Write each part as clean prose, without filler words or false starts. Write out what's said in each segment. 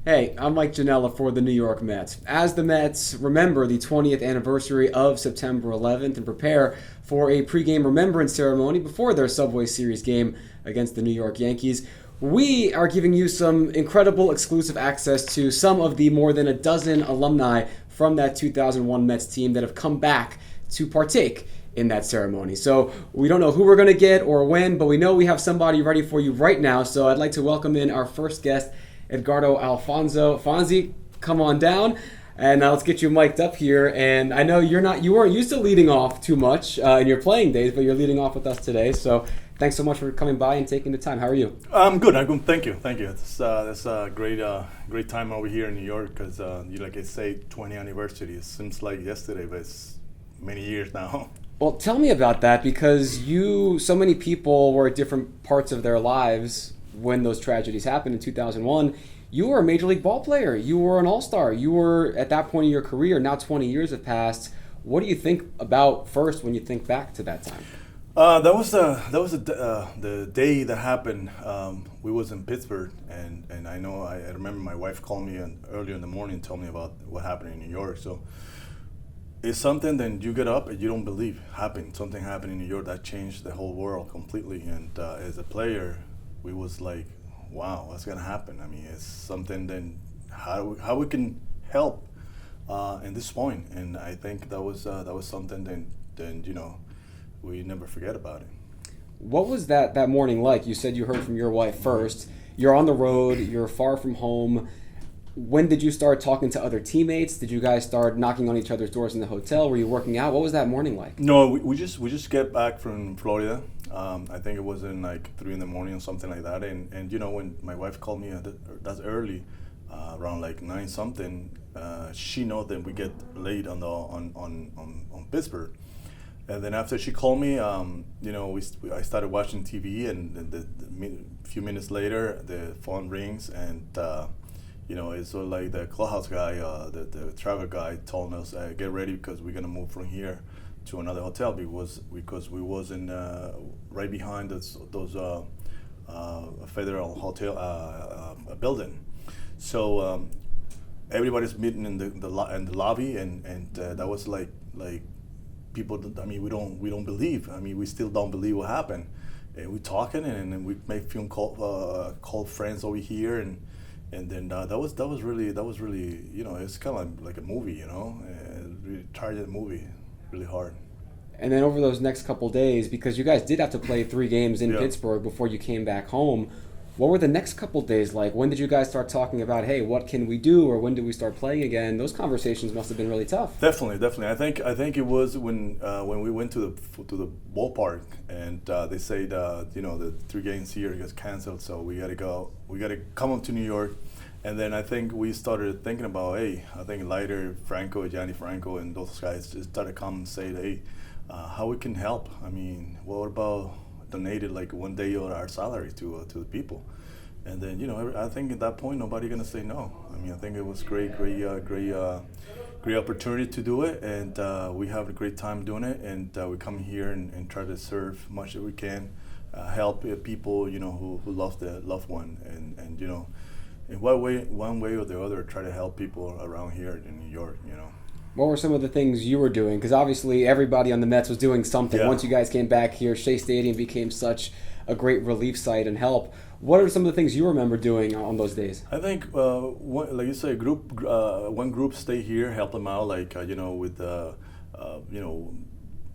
Hey, I'm Mike Janella for the New York Mets. As the Mets remember the 20th anniversary of September 11th and prepare for a pregame remembrance ceremony before their Subway Series game against the New York Yankees, we are giving you some incredible exclusive access to some of the more than a dozen alumni from that 2001 Mets team that have come back to partake in that ceremony. So we don't know who we're going to get or when, but we know we have somebody ready for you right now. So I'd like to welcome in our first guest, Edgardo Alfonso. Fonzie, come on down, and let's get you mic'd up here. And I know you weren't used to leading off too much in your playing days, but you're leading off with us today. So thanks so much for coming by and taking the time. How are you? I'm good. I'm good. Thank you. Thank you. It's a great time over here in New York because, like I say, 20th anniversary. It seems like yesterday, but it's many years now. Well, tell me about that because so many people were at different parts of their lives when those tragedies happened in 2001. You were a major league ball player. You were an all-star. You were at that point in your career. Now 20 years have passed. What do you think about first when you think back to that time? The day that happened. We was in Pittsburgh, and I remember my wife called me earlier in the morning and told me about what happened in New York. So it's something that you get up and you don't believe happened. Something happened in New York that changed the whole world completely. And as a player, we was like, wow, what's gonna happen? I mean, it's something then how we can help in this point. And I think that was something then we never forget about it. What was that morning like? You said you heard from your wife first. You're on the road. You're far from home. When did you start talking to other teammates? Did you guys start knocking on each other's doors in the hotel? Were you working out? What was that morning like? No, we just get back from Florida. I think it was in like 3 in the morning or something like that. And when my wife called me, that's early, around like 9 something. She know that we get late on Pittsburgh. And then after she called me, I started watching TV, and a few minutes later, the phone rings, and it's sort of like the clubhouse guy, the travel guy, told us, "Get ready because we're gonna move from here to another hotel because we was in right behind those federal hotel building." So everybody's meeting in the lobby, and that was like people. I mean, we don't believe. I mean, we still don't believe what happened. And we talking, and then we make phone call friends over here, and then that was really it's kind of like a movie, really targeted movie, really hard. And then over those next couple days, because you guys did have to play 3 games in Yeah. Pittsburgh before you came back home, what were the next couple days like? When did you guys start talking about, hey, what can we do, or when do we start playing again? Those conversations must have been really tough. Definitely. I think it was when we went to the ballpark, and they said the 3 games here gets canceled, so we gotta go. We gotta come up to New York, and then I think we started thinking about, hey, I think Leiter, Franco, Gianni Franco, and those guys just started come and say, hey, how we can help. I mean, what about donated like one day of our salary to the people? And then I think at that point nobody gonna say no. I mean, I think it was great opportunity to do it, and we have a great time doing it. And we come here and try to serve much that we can, help people who lost their loved one, and in one way or the other, try to help people around here in New York. What were some of the things you were doing? Because obviously everybody on the Mets was doing something. Yeah. Once you guys came back here, Shea Stadium became such a great relief site and help. What are some of the things you remember doing on those days? I think, like you say, one group stay here, help them out, like with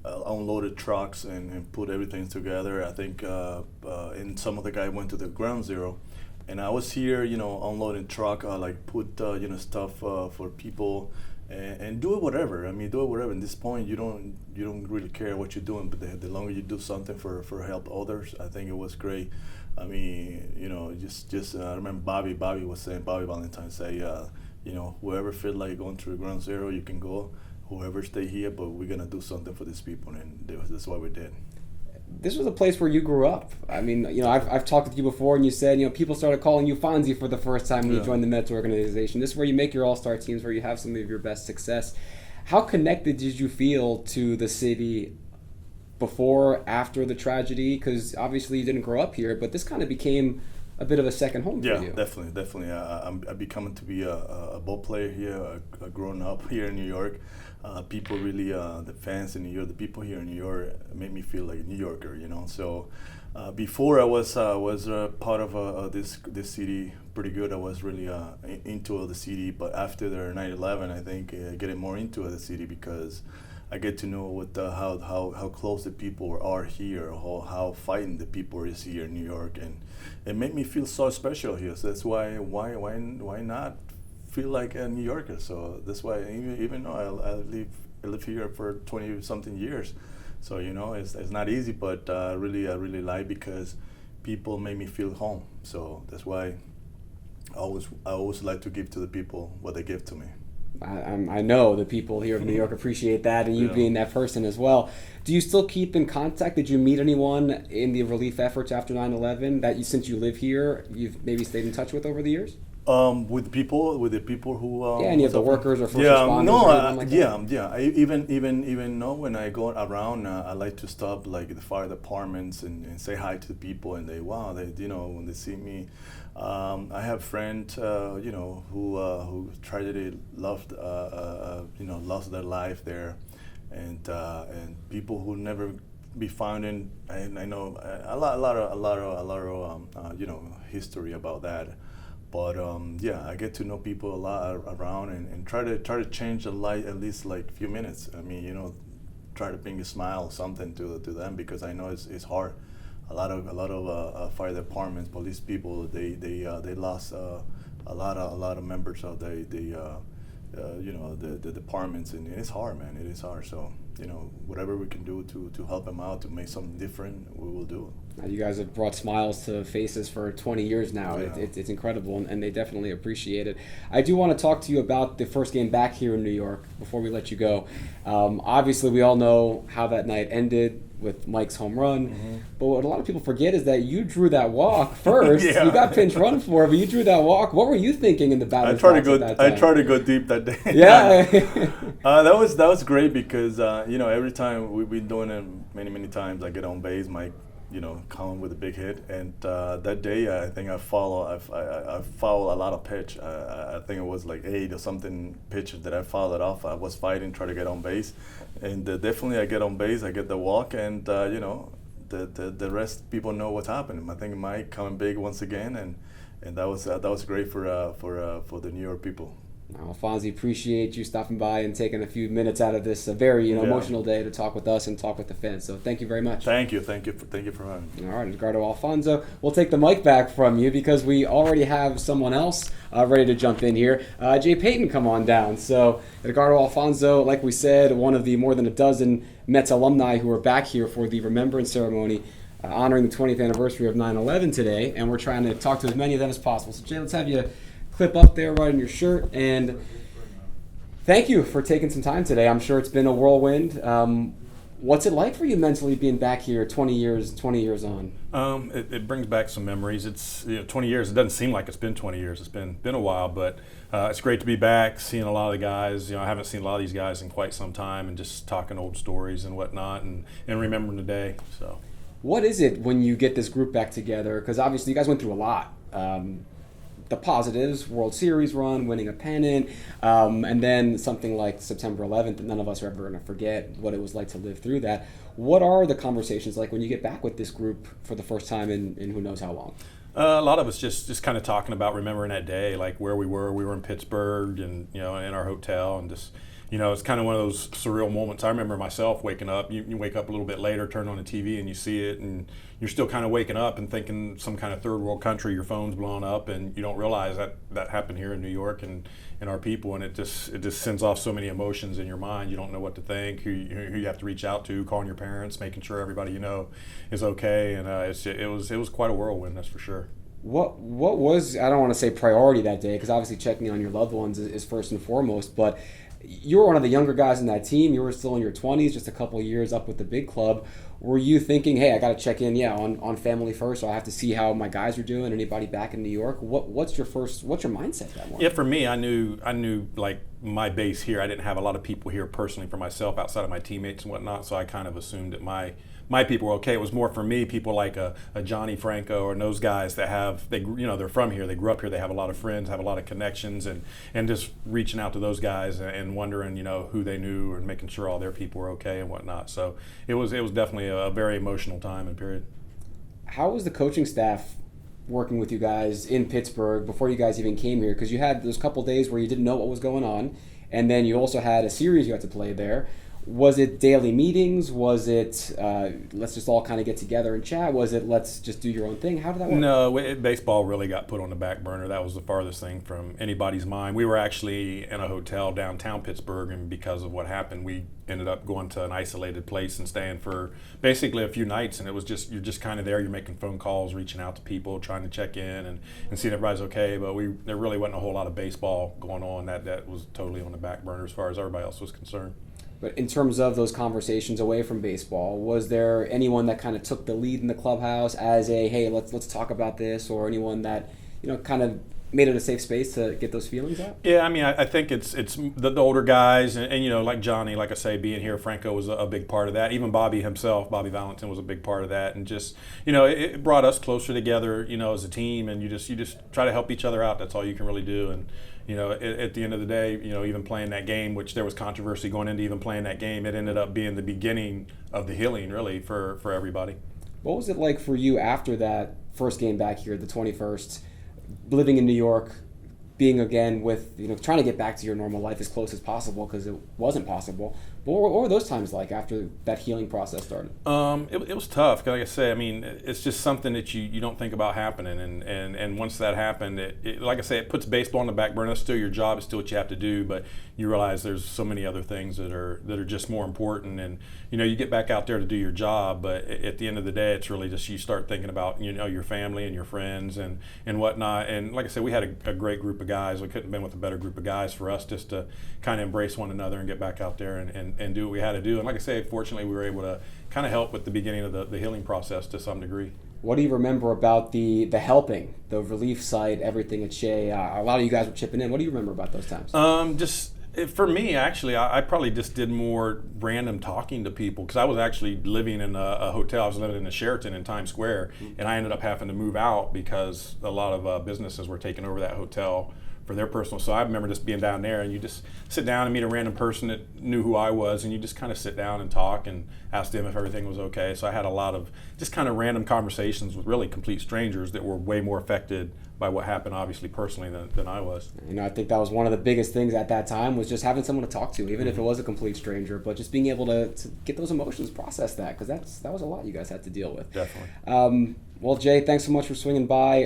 unloaded trucks and put everything together. I think, and some of the guy went to the ground zero, and I was here, unloading truck, like put stuff for people. And do it whatever. I mean, do it whatever. At this point, you don't really care what you're doing, but the longer you do something for help others, I think it was great. I mean, just I remember Bobby Valentine say, whoever feel like going to the ground zero, you can go. Whoever stay here, but we're gonna do something for these people, and that's what we did. This was a place where you grew up. I mean, I've talked with you before, and you said, people started calling you Fonzie for the first time when you joined the Mets organization. This is where you make your all-star teams, where you have some of your best success. How connected did you feel to the city before, after the tragedy? Because obviously you didn't grow up here, but this kind of became a bit of a second home for you. Yeah, definitely. I'm becoming to be a ball player here, growing up here in New York. People really, the fans in New York, the people here in New York make me feel like a New Yorker, So before I was part of this city pretty good. I was really into the city, but after the 9/11, I think getting more into the city because I get to know how close the people are here, how fighting the people is here in New York, and it made me feel so special here. So that's why not feel like a New Yorker? So that's why even though I live here for 20 something years, so it's not easy, but I really like because people make me feel home. So that's why I always like to give to the people what they give to me. I know the people here in New York appreciate that, and you being that person as well. Do you still keep in contact? Did you meet anyone in the relief efforts after 9/11 that since you live here, you've maybe stayed in touch with over the years? With the people who any of the workers or first responders. Like even when I go around, I like to stop like the fire departments and say hi to the people, and they when they see me. I have friends who tragedy lost their life there, and people who never be found in. And I know a lot of history about that. But I get to know people a lot around and try to change the light at least like a few minutes. I mean, try to bring a smile, something to them because I know it's hard. A lot of fire departments, police people, they lost a lot of members of the departments, and it's hard, man. It is hard. So whatever we can do to help them out, to make something different, we will do it. You guys have brought smiles to faces for 20 years now. Yeah. It's incredible, and they definitely appreciate it. I do want to talk to you about the first game back here in New York before we let you go. Obviously, we all know how that night ended with Mike's home run. Mm-hmm. But what a lot of people forget is that you drew that walk first. Yeah. You got pinch run for, but you drew that walk. What were you thinking in the batter's box at that time? I tried to go deep that day. Yeah. That was great because every time we've been doing it many times. I get on base, Mike come with a big hit, and that day I think I fouled a lot of pitch. I think it was like 8 or something pitches that I fouled it off. I was fighting, trying to get on base, and definitely I get on base. I get the walk, and the rest people know what's happening. I think Mike coming big once again, and that was great for the New York people. Alfonso, appreciate you stopping by and taking a few minutes out of this very emotional day to talk with us and talk with the fans. So thank you very much. Thank you for having me. All right, Edgardo Alfonso, we'll take the mic back from you because we already have someone else ready to jump in here. Jay Payton, come on down. So Edgardo Alfonso, like we said, one of the more than a dozen Mets alumni who are back here for the Remembrance ceremony honoring the 20th anniversary of 9/11 today, and we're trying to talk to as many of them as possible. So Jay, let's have you clip up there right in your shirt, and thank you for taking some time today. I'm sure it's been a whirlwind. What's it like for you mentally being back here 20 years on? It brings back some memories. It's 20 years. It doesn't seem like it's been 20 years. It's been a while, but it's great to be back, seeing a lot of the guys. I haven't seen a lot of these guys in quite some time, and just talking old stories and whatnot, and remembering the day. So, what is it when you get this group back together? Because obviously you guys went through a lot. The positives, World Series run, winning a pennant, and then something like September 11th, none of us are ever going to forget what it was like to live through that. What are the conversations like when you get back with this group for the first time in who knows how long? A lot of us just kind of talking about remembering that day, like where we were. We were in Pittsburgh and, in our hotel, and just, it's kind of one of those surreal moments. I remember myself waking up. You wake up a little bit later, turn on the TV, and you see it, and you're still kind of waking up and thinking some kind of third world country, your phone's blown up, and you don't realize that happened here in New York and our people, and it just sends off so many emotions in your mind. You don't know what to think, who you have to reach out to, calling your parents, making sure everybody is okay, and it was quite a whirlwind, that's for sure. What was, I don't want to say priority that day, because obviously checking on your loved ones is first and foremost, but you were one of the younger guys in that team. You were still in your 20s, just a couple of years up with the big club. were you thinking, hey, I got to check in, on family first, so I have to see how my guys are doing, anybody back in New York? What's your mindset that morning? Yeah, for me, I knew like my base here. I didn't have a lot of people here personally for myself outside of my teammates and whatnot, so I kind of assumed that my people were okay. It was more for me, people like a Johnny Franco and those guys that they're from here, they grew up here, they have a lot of friends, have a lot of connections, and just reaching out to those guys and wondering, who they knew and making sure all their people were okay and whatnot. So it was definitely a very emotional time and period. How was the coaching staff working with you guys in Pittsburgh before you guys even came here? Because you had those couple days where you didn't know what was going on, and then you also had a series you had to play there. Was it daily meetings? Was it let's just all kind of get together and chat? Was it let's just do your own thing? How did that work? No, baseball really got put on the back burner. That was the farthest thing from anybody's mind. We were actually in a hotel downtown Pittsburgh, and because of what happened, we ended up going to an isolated place and staying for basically a few nights. And it was just, you're just kind of there. You're making phone calls, reaching out to people, trying to check in and see if everybody's okay. But there really wasn't a whole lot of baseball going on. That was totally on the back burner as far as everybody else was concerned. But in terms of those conversations away from baseball, was there anyone that kind of took the lead in the clubhouse as a, hey, let's talk about this, or anyone that, kind of made it a safe space to get those feelings out? Yeah, I mean, I think it's the older guys, and like Johnny, like I say, being here, Franco was a big part of that. Even Bobby himself, Bobby Valentin, was a big part of that, and just it brought us closer together, as a team, and you just try to help each other out. That's all you can really do, and at the end of the day, even playing that game, which there was controversy going into even playing that game, it ended up being the beginning of the healing, really, for everybody. What was it like for you after that first game back here, the 21st, living in New York, being again with, trying to get back to your normal life as close as possible because it wasn't possible? But what were those times like after that healing process started? It was tough. 'Cause like I say, I mean, it's just something that you don't think about happening. And once that happened, it like I say, it puts baseball on the back burner. It's still your job. It's still what you have to do. But you realize there's so many other things that are just more important. And, you get back out there to do your job. But at the end of the day, it's really just you start thinking about, your family and your friends and whatnot. And like I said, we had a great group of guys. We couldn't have been with a better group of guys for us just to kind of embrace one another and get back out there and do what we had to do. And like I say, fortunately, we were able to kind of help with the beginning of the healing process to some degree. What do you remember about the helping, the relief site, everything at Shea? A lot of you guys were chipping in. What do you remember about those times? For me, actually, I probably just did more random talking to people because I was actually living in a hotel. I was living in a Sheraton in Times Square, and I ended up having to move out because a lot of businesses were taking over that hotel for their personal. So I remember just being down there, and you just sit down and meet a random person that knew who I was, and you just kind of sit down and talk and ask them if everything was okay. So I had a lot of just kind of random conversations with really complete strangers that were way more affected by what happened, obviously, personally, than I was. I think that was one of the biggest things at that time was just having someone to talk to, even if it was a complete stranger, but just being able to get those emotions, process that, because that was a lot you guys had to deal with. Definitely. Well, Jay, thanks so much for swinging by.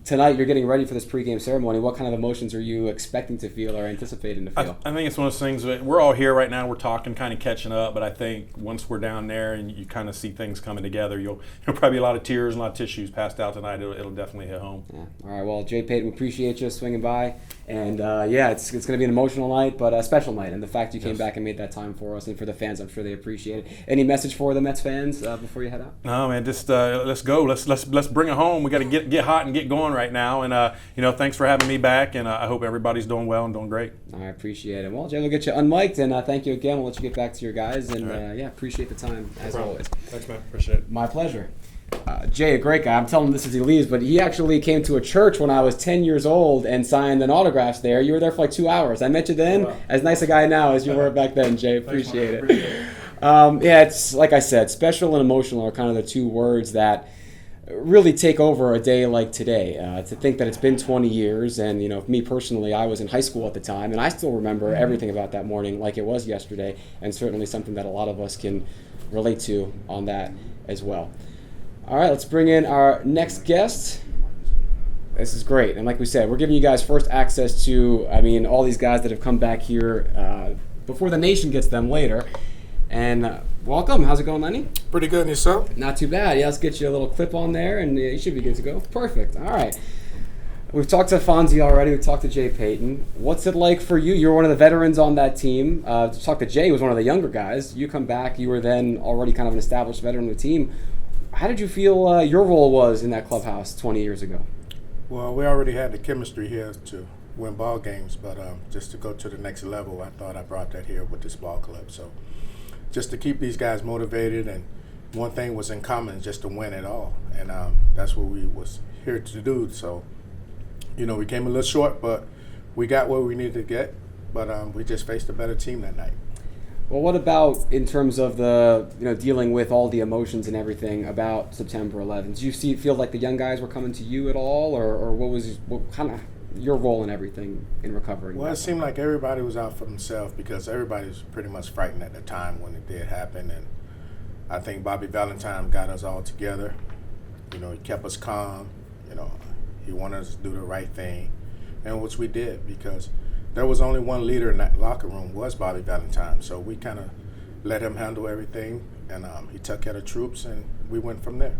Tonight, you're getting ready for this pregame ceremony. What kind of emotions are you expecting to feel or anticipating to feel? I think it's one of those things that we're all here right now. We're talking, kind of catching up, but I think once we're down there and you kind of see things coming together, you'll probably be a lot of tears and a lot of tissues passed out tonight. It'll definitely hit home. Yeah. All right. Well, Jay Payton, we appreciate you swinging by. And, it's going to be an emotional night, but a special night. And the fact you came back and made that time for us and for the fans, I'm sure they appreciate it. Any message for the Mets fans before you head out? No, man, just let's go. Let's bring it home. We got to get hot and get going right now. And, thanks for having me back. And I hope everybody's doing well and doing great. I appreciate it. Well, Jay, we'll get you unmiked. And thank you again. We'll let you get back to your guys. And, appreciate the time, as always. Thanks, man. Appreciate it. My pleasure. Jay, a great guy. I'm telling him this as he leaves, but he actually came to a church when I was 10 years old and signed an autographs there. You were there for like 2 hours. I met you then. Wow. As nice a guy now as you were back then, Jay. Appreciate it. It's like I said, special and emotional are kind of the two words that really take over a day like today. To think that it's been 20 years, and me personally, I was in high school at the time, and I still remember everything about that morning like it was yesterday, and certainly something that a lot of us can relate to on that as well. All right, let's bring in our next guest. This is great. And like we said, we're giving you guys first access to, all these guys that have come back here before the nation gets them later. And welcome. How's it going, Lenny? Pretty good, and yourself? Not too bad. Yeah, let's get you a little clip on there, and you should be good to go. Perfect. All right. We've talked to Fonzie already. We've talked to Jay Payton. What's it like for you? You're one of the veterans on that team. Talked to Jay, who was one of the younger guys. You come back. You were then already kind of an established veteran of the team. How did you feel your role was in that clubhouse 20 years ago? Well, we already had the chemistry here to win ball games, but just to go to the next level, I thought I brought that here with this ball club. So just to keep these guys motivated, and one thing was in common, just to win it all. And that's what we was here to do. So, we came a little short, but we got what we needed to get. But we just faced a better team that night. Well, what about in terms of the dealing with all the emotions and everything about September 11th? Did you feel like the young guys were coming to you at all, or what kind of your role in everything in recovering? Well, it seemed like everybody was out for themselves because everybody was pretty much frightened at the time when it did happen, and I think Bobby Valentine got us all together. He kept us calm. He wanted us to do the right thing, and which we did, because there was only one leader in that locker room, was Bobby Valentine. So we kind of let him handle everything, and he took care of troops, and we went from there.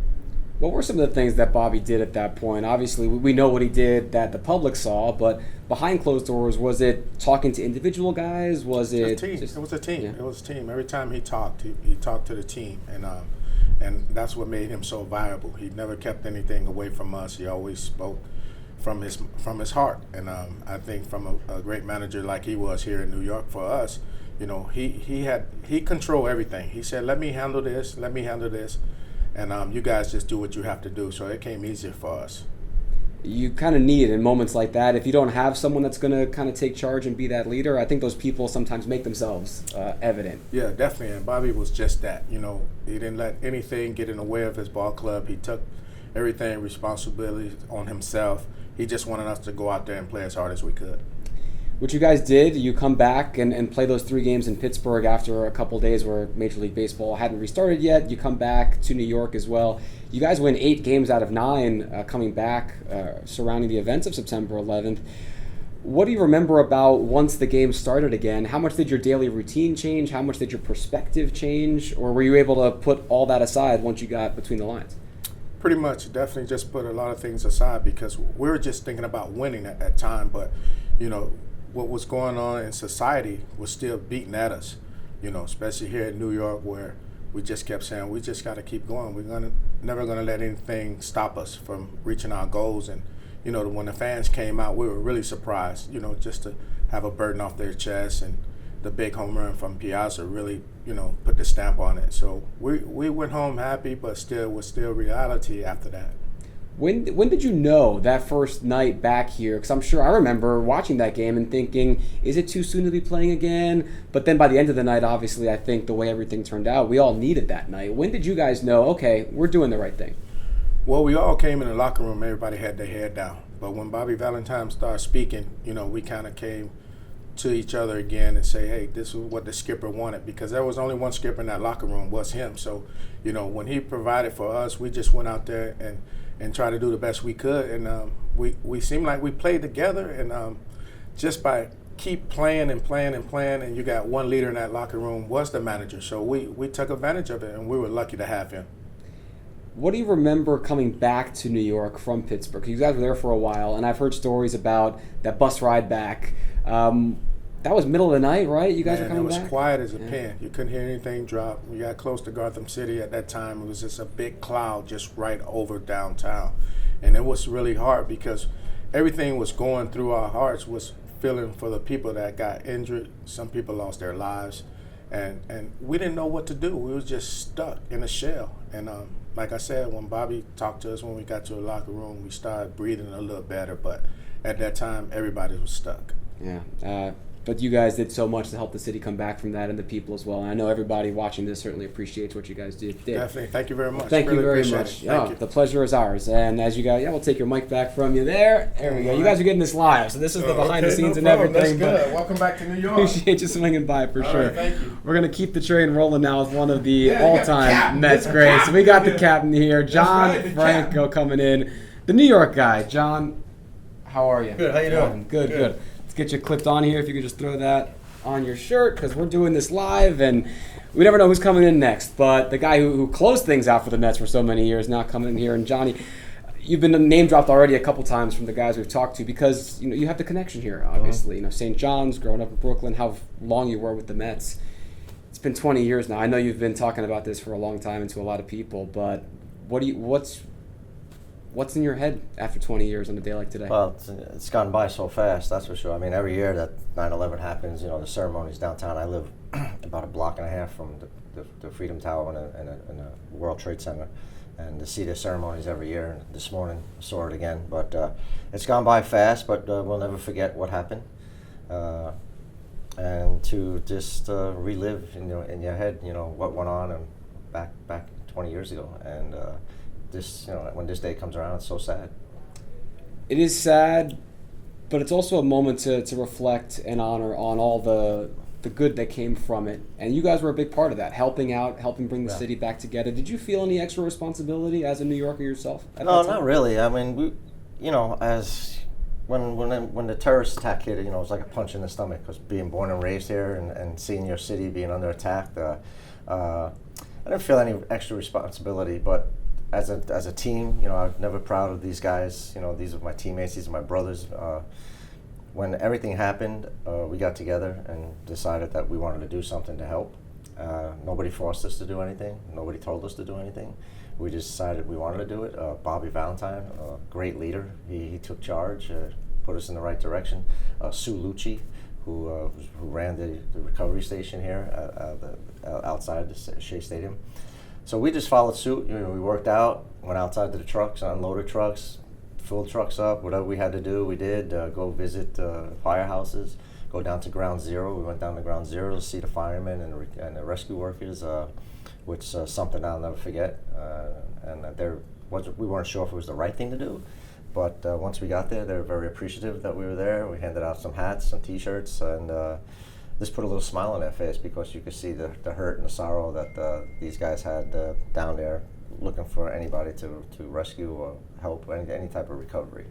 What were some of the things that Bobby did at that point? Obviously, we know what he did that the public saw, but behind closed doors, was it talking to individual guys? Was it team? Just, it was a team. Yeah. It was a team. Every time he talked, he talked to the team, and that's what made him so valuable. He never kept anything away from us. He always spoke from his heart, and I think from a great manager like he was here in New York for us, he controlled everything. He said, let me handle this, and you guys just do what you have to do. So it came easier for us. You kind of need in moments like that, if you don't have someone that's going to kind of take charge and be that leader, I think those people sometimes make themselves evident. Yeah, definitely, and Bobby was just that. He didn't let anything get in the way of his ball club. He took everything, responsibility on himself. He just wanted us to go out there and play as hard as we could. What you guys did, you come back and play those 3 games in Pittsburgh after a couple days where Major League Baseball hadn't restarted yet. You come back to New York as well. You guys win 8 games out of 9 coming back surrounding the events of September 11th. What do you remember about once the game started again? How much did your daily routine change? How much did your perspective change? Or were you able to put all that aside once you got between the lines? Pretty much, definitely just put a lot of things aside because we were just thinking about winning at that time. But, what was going on in society was still beating at us, especially here in New York, where we just kept saying, we just got to keep going. We're never going to let anything stop us from reaching our goals. And, when the fans came out, we were really surprised, just to have a burden off their chest, and the big home run from Piazza really, put the stamp on it. So we went home happy, but still was still reality after that. When did you know that first night back here? Because I'm sure I remember watching that game and thinking, is it too soon to be playing again? But then by the end of the night, obviously, I think the way everything turned out, we all needed that night. When did you guys know, okay, we're doing the right thing? Well, we all came in the locker room. Everybody had their head down. But when Bobby Valentine started speaking, we kind of came to each other again and say, hey, this is what the skipper wanted, because there was only one skipper in that locker room, was him. So, when he provided for us, we just went out there and try to do the best we could, and we seemed like we played together, and just by keep playing and you got one leader in that locker room was the manager, so we took advantage of it, and we were lucky to have him. What do you remember coming back to New York from Pittsburgh? You guys were there for a while, and I've heard stories about that bus ride back. That was middle of the night, right? You guys were coming back? It was quiet as a pin. You couldn't hear anything drop. We got close to Gotham City at that time. It was just a big cloud just right over downtown. And it was really hard because everything was going through our hearts, was feeling for the people that got injured. Some people lost their lives. And we didn't know what to do. We were just stuck in a shell. And like I said, when Bobby talked to us when we got to the locker room, we started breathing a little better. But at that time, everybody was stuck. Yeah. But you guys did so much to help the city come back from that, and the people as well. And I know everybody watching this certainly appreciates what you guys did. Definitely. Thank you very much. Thank you very appreciate much. it. Thank you. The pleasure is ours. And as you guys, we'll take your mic back from you there. There we go. You guys are getting this live, so this is the behind the scenes and everything. That's good. Welcome back to New York. Appreciate you swinging by for sure. Right, thank you. We're going to keep the train rolling now with one of the all-time Mets greats. So we got the captain here, John Franco, coming in. The New York guy. John, how are you? Good. How you doing? Good. Let's get you clipped on here. If you could just throw that on your shirt, because we're doing this live and we never know who's coming in next. But the guy who closed things out for the Mets for so many years now coming in here, and Johnny, You've been name dropped already a couple times from the guys we've talked to because you have the connection here. Obviously, St. John's, growing up in Brooklyn, how long you were with the Mets. It's been 20 years now. I know you've been talking about this for a long time and to a lot of people, but what's in your head after 20 years on a day like today? Well, it's gone by so fast, that's for sure. I mean, every year that 9/11 happens, the ceremonies downtown. I live about a block and a half from the Freedom Tower and the World Trade Center, and to see the ceremonies every year. And this morning, I saw it again. But it's gone by fast, but we'll never forget what happened. And to just relive in your head, what went on and back 20 years ago. And this, when this day comes around, it's so sad. It is sad, but it's also a moment to reflect and honor on all the good that came from it. And you guys were a big part of that, helping bring the city back together. Did you feel any extra responsibility as a New Yorker yourself? No, not really. I mean, we, as when the terrorist attack hit, it was like a punch in the stomach, because being born and raised here and seeing your city being under attack, I didn't feel any extra responsibility. But as a team, I'm never proud of these guys. These are my teammates. These are my brothers. When everything happened, we got together and decided that we wanted to do something to help. Nobody forced us to do anything. Nobody told us to do anything. We just decided we wanted to do it. Bobby Valentine, a great leader, he took charge, put us in the right direction. Sue Lucci, who ran the recovery station here outside the Shea Stadium. So we just followed suit. We worked out, went outside to the trucks, unloaded trucks, filled trucks up, whatever we had to do, we did. Go visit firehouses, go down to Ground Zero. We went down to Ground Zero to see the firemen and the rescue workers, which is something I'll never forget. We weren't sure if it was the right thing to do, but once we got there, they were very appreciative that we were there. We handed out some hats, some T-shirts, and just put a little smile on their face, because you could see the hurt and the sorrow that these guys had down there, looking for anybody to rescue or help any type of recovery.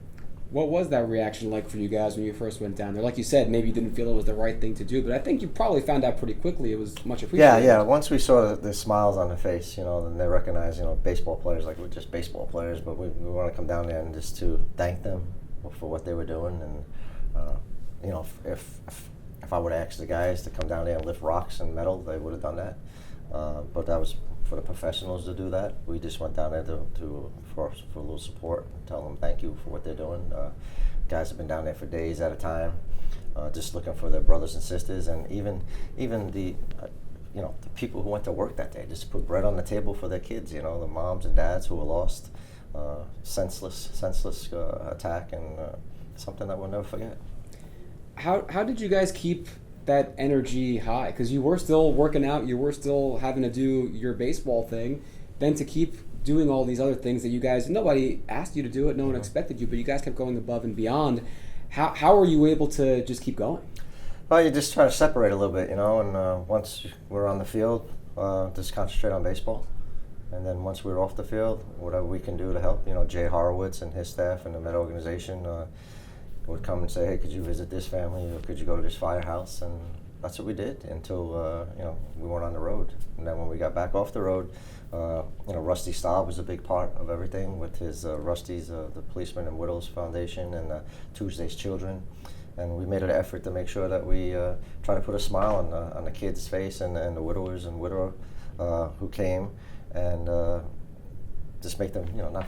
What was that reaction like for you guys when you first went down there? Like you said, maybe you didn't feel it was the right thing to do, but I think you probably found out pretty quickly it was much appreciated. Yeah. Once we saw the smiles on their face, and they recognized, baseball players, like we're just baseball players, but we want to come down there and just to thank them for what they were doing. And if I would have asked the guys to come down there and lift rocks and metal, they would have done that. But that was for the professionals to do that. We just went down there for a little support, and tell them thank you for what they're doing. Guys have been down there for days at a time, just looking for their brothers and sisters, and even the the people who went to work that day, just to put bread on the table for their kids. The moms and dads who were lost, senseless attack, and something that we'll never forget. How did you guys keep that energy high? Because you were still working out, you were still having to do your baseball thing, then to keep doing all these other things that you guys, nobody asked you to do it, no one expected you, but you guys kept going above and beyond. How are you able to just keep going? Well, you just try to separate a little bit, and once we're on the field, just concentrate on baseball. And then once we're off the field, whatever we can do to help, Jay Horowitz and his staff and the Met organization would come and say, hey, could you visit this family, or could you go to this firehouse? And that's what we did until we weren't on the road. And then when we got back off the road, Rusty Staub was a big part of everything with his Rusty's, the Policemen and Widows Foundation, and Tuesday's Children. And we made an effort to make sure that we try to put a smile on the kids' face and the widowers and widower who came, and just make them, not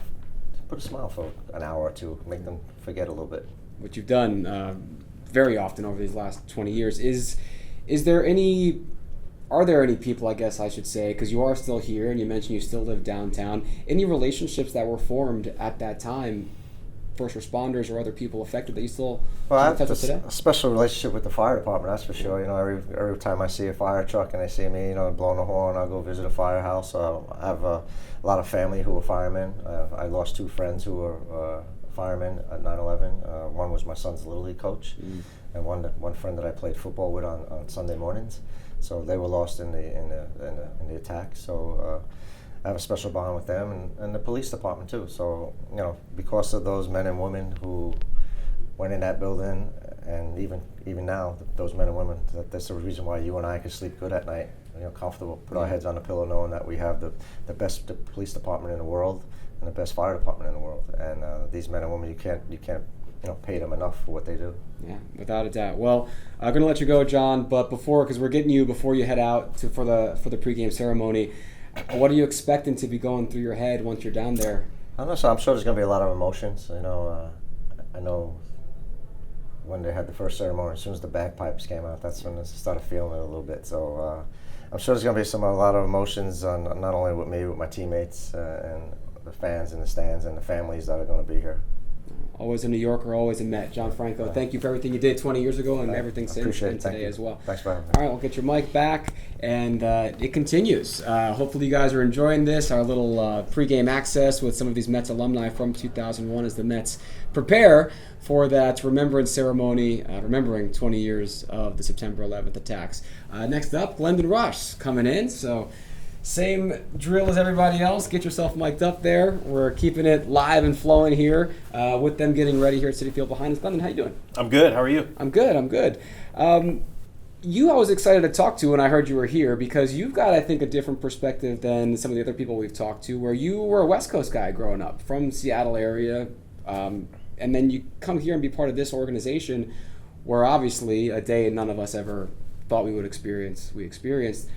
put a smile for an hour or two, make them forget a little bit. What you've done very often over these last 20 years. Are there any people, I guess I should say, because you are still here and you mentioned you still live downtown, any relationships that were formed at that time, first responders or other people affected, that you still I have keep in touch with today? a special relationship with the fire department, that's for sure. Every time I see a fire truck and they see me, blowing the horn, I'll go visit a firehouse. I have a lot of family who are firemen. I lost two friends who were firemen at 9/11. One was my son's Little League coach, and one friend that I played football with on Sunday mornings. So they were lost in the attack. So I have a special bond with them, and the police department too. So because of those men and women who went in that building, and even now, those men and women, that's the reason why you and I can sleep good at night, comfortable, put our heads on the pillow knowing that we have the best police department in the world, and the best fire department in the world. And these men and women, you can't pay them enough for what they do. Yeah, without a doubt. Well, I'm going to let you go, John, but because we're getting you before you head out for the pregame ceremony, what are you expecting to be going through your head once you're down there? I'm not sure. I'm sure there's going to be a lot of emotions. I know when they had the first ceremony, as soon as the bagpipes came out, that's when I started feeling it a little bit. So I'm sure there's going to be a lot of emotions, not only with me, with my teammates and the fans in the stands and the families that are going to be here. Always a New Yorker, always a Met. John Franco, thank you for everything you did 20 years ago and everything since and today as well. Thanks for having me. All right, we'll get your mic back, and it continues. Hopefully you guys are enjoying this, our little pregame access with some of these Mets alumni from 2001 as the Mets prepare for that remembrance ceremony, remembering 20 years of the September 11th attacks. Next up, Glendon Rush coming in, so same drill as everybody else. Get yourself mic'd up there. We're keeping it live and flowing here with them getting ready here at Citi Field behind us. Glendon, how you doing? I'm good. How are you? I'm good. You I was excited to talk to when I heard you were here because you've got, I think, a different perspective than some of the other people we've talked to, where you were a West Coast guy growing up from Seattle area, and then you come here and be part of this organization where obviously a day none of us ever thought we would experience, we experienced.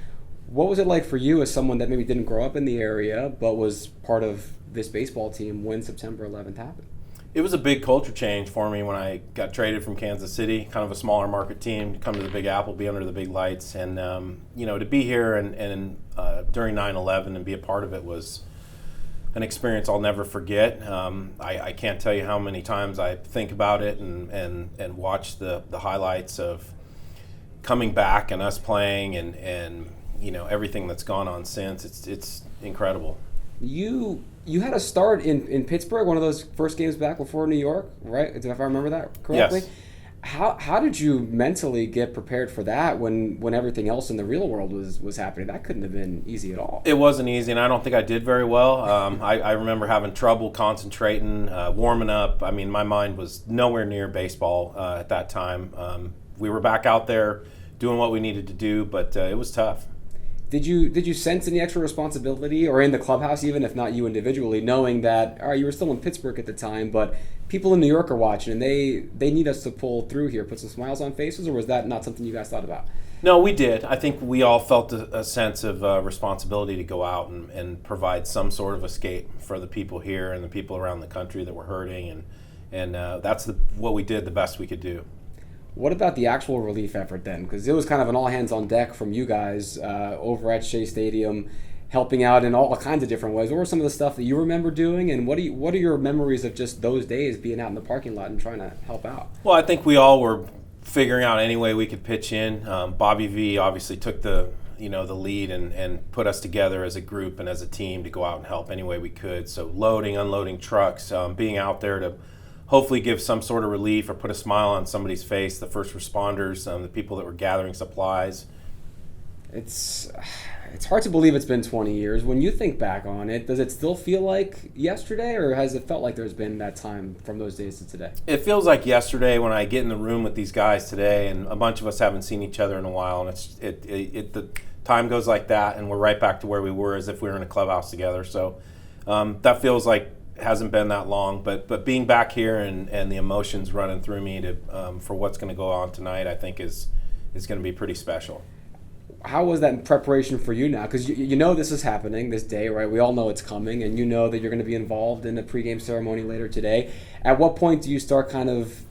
What was it like for you as someone that maybe didn't grow up in the area but was part of this baseball team when September 11th happened? It was a big culture change for me when I got traded from Kansas City, kind of a smaller market team, to come to the Big Apple, be under the big lights. And, to be here and during 9/11 and be a part of it was an experience I'll never forget. I can't tell you how many times I think about it and watch the highlights of coming back and us playing and everything that's gone on since. It's incredible. You had a start in Pittsburgh, one of those first games back before New York, right? If I remember that correctly. Yes. How did you mentally get prepared for that when everything else in the real world was happening? That couldn't have been easy at all. It wasn't easy, and I don't think I did very well. I remember having trouble concentrating, warming up. I mean, my mind was nowhere near baseball at that time. We were back out there doing what we needed to do, but it was tough. Did you sense any extra responsibility, or in the clubhouse, even if not you individually, knowing that all right, you were still in Pittsburgh at the time, but people in New York are watching and they need us to pull through here, put some smiles on faces, or was that not something you guys thought about? No, we did. I think we all felt a sense of responsibility to go out and provide some sort of escape for the people here and the people around the country that were hurting, and that's what we did the best we could do. What about the actual relief effort then? Because it was kind of an all hands on deck from you guys over at Shea Stadium, helping out in all kinds of different ways. What were some of the stuff that you remember doing, and what are your memories of just those days being out in the parking lot and trying to help out? Well, I think we all were figuring out any way we could pitch in. Bobby V obviously took the lead and put us together as a group and as a team to go out and help any way we could. So loading, unloading trucks, being out there to hopefully give some sort of relief or put a smile on somebody's face, the first responders, the people that were gathering supplies. It's hard to believe it's been 20 years. When you think back on it, does it still feel like yesterday, or has it felt like there's been that time from those days to today? It feels like yesterday when I get in the room with these guys today, and a bunch of us haven't seen each other in a while, and the time goes like that, and we're right back to where we were as if we were in a clubhouse together. So that feels like hasn't been that long, but being back here and the emotions running through me for what's going to go on tonight, I think is going to be pretty special. How was that in preparation for you now? Because you know this is happening this day, right? We all know it's coming, and you know that you're going to be involved in a pregame ceremony later today. At what point do you start kind of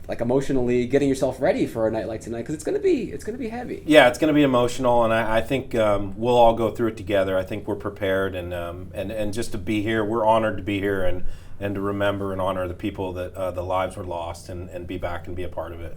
like emotionally getting yourself ready for a night like tonight? Because it's going to be heavy. Yeah, it's going to be emotional, and I think we'll all go through it together. I think we're prepared, and just to be here, we're honored to be here and to remember and honor the people that the lives were lost and be back and be a part of it.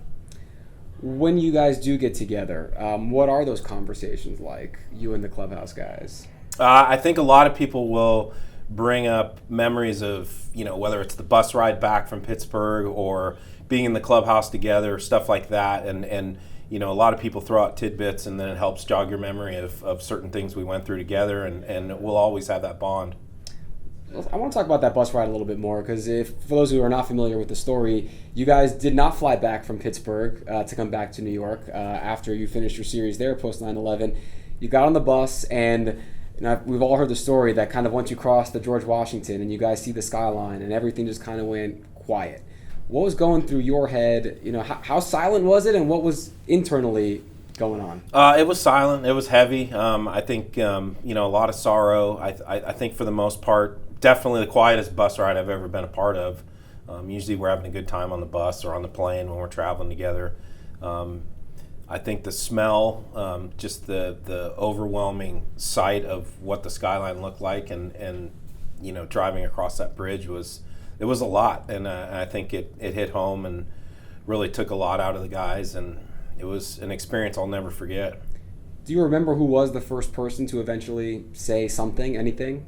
When you guys do get together, what are those conversations like, you and the clubhouse guys? I think a lot of people will bring up memories of, whether it's the bus ride back from Pittsburgh or being in the clubhouse together, stuff like that. And a lot of people throw out tidbits, and then it helps jog your memory of certain things we went through together, and we'll always have that bond. I want to talk about that bus ride a little bit more, because for those who are not familiar with the story, you guys did not fly back from Pittsburgh to come back to New York after you finished your series there post 9/11. You got on the bus, and we've all heard the story that kind of once you cross the George Washington and you guys see the skyline and everything just kind of went quiet. What was going through your head? How silent was it, and what was internally going on? It was silent. It was heavy. I think a lot of sorrow. I think for the most part, definitely the quietest bus ride I've ever been a part of. Usually we're having a good time on the bus or on the plane when we're traveling together. I think the smell, just the overwhelming sight of what the skyline looked like, and driving across that bridge was a lot, and I think it hit home and really took a lot out of the guys, and it was an experience I'll never forget. Do you remember who was the first person to eventually say something, anything?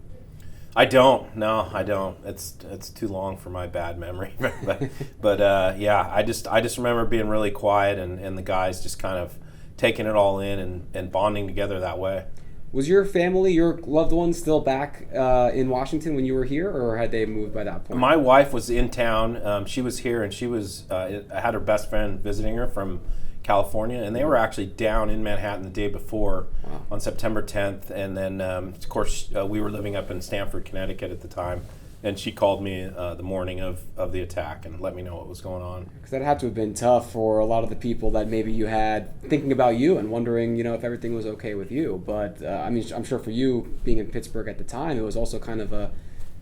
I don't. No, I don't. It's too long for my bad memory. but yeah, I just remember being really quiet and the guys just kind of taking it all in and bonding together that way. Was your family, your loved ones, still back in Washington when you were here, or had they moved by that point? My wife was in town. She was here, and she was had her best friend visiting her from California, and they were actually down in Manhattan the day before. Wow. On September 10th, and then of course we were living up in Stamford, Connecticut at the time, and she called me the morning of the attack and let me know what was going on. Because that had to have been tough for a lot of the people that maybe you had thinking about you and wondering, if everything was okay with you. But I'm sure for you being in Pittsburgh at the time, it was also kind of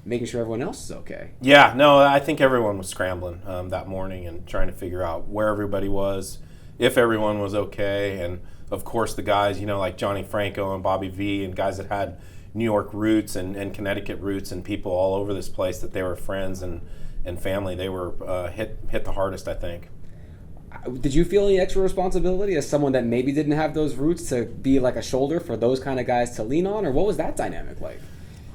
making sure everyone else is okay. Yeah, no, I think everyone was scrambling that morning and trying to figure out where everybody was, if everyone was okay, and of course the guys, like Johnny Franco and Bobby V and guys that had New York roots and Connecticut roots and people all over this place that they were friends and family, they were hit the hardest, I think. Did you feel any extra responsibility as someone that maybe didn't have those roots to be like a shoulder for those kind of guys to lean on, or what was that dynamic like?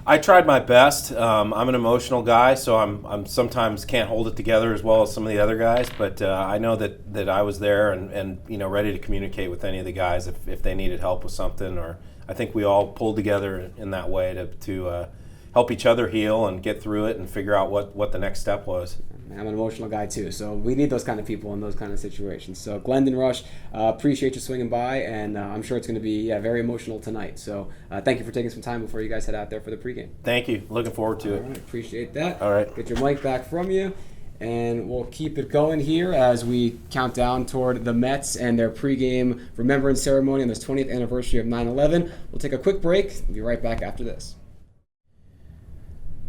I tried my best. I'm an emotional guy, so I'm sometimes can't hold it together as well as some of the other guys. But I know that I was there and ready to communicate with any of the guys if they needed help with something. Or I think we all pulled together in that way to help each other heal and get through it and figure out what the next step was. I'm an emotional guy too, so we need those kind of people in those kind of situations. So Glendon Rush, appreciate you swinging by, and I'm sure it's going to be very emotional tonight. So thank you for taking some time before you guys head out there for the pregame. Thank you. Looking forward to it. All right, appreciate that. All right. Get your mic back from you, and we'll keep it going here as we count down toward the Mets and their pregame remembrance ceremony on this 20th anniversary of 9/11. We'll take a quick break. We'll be right back after this.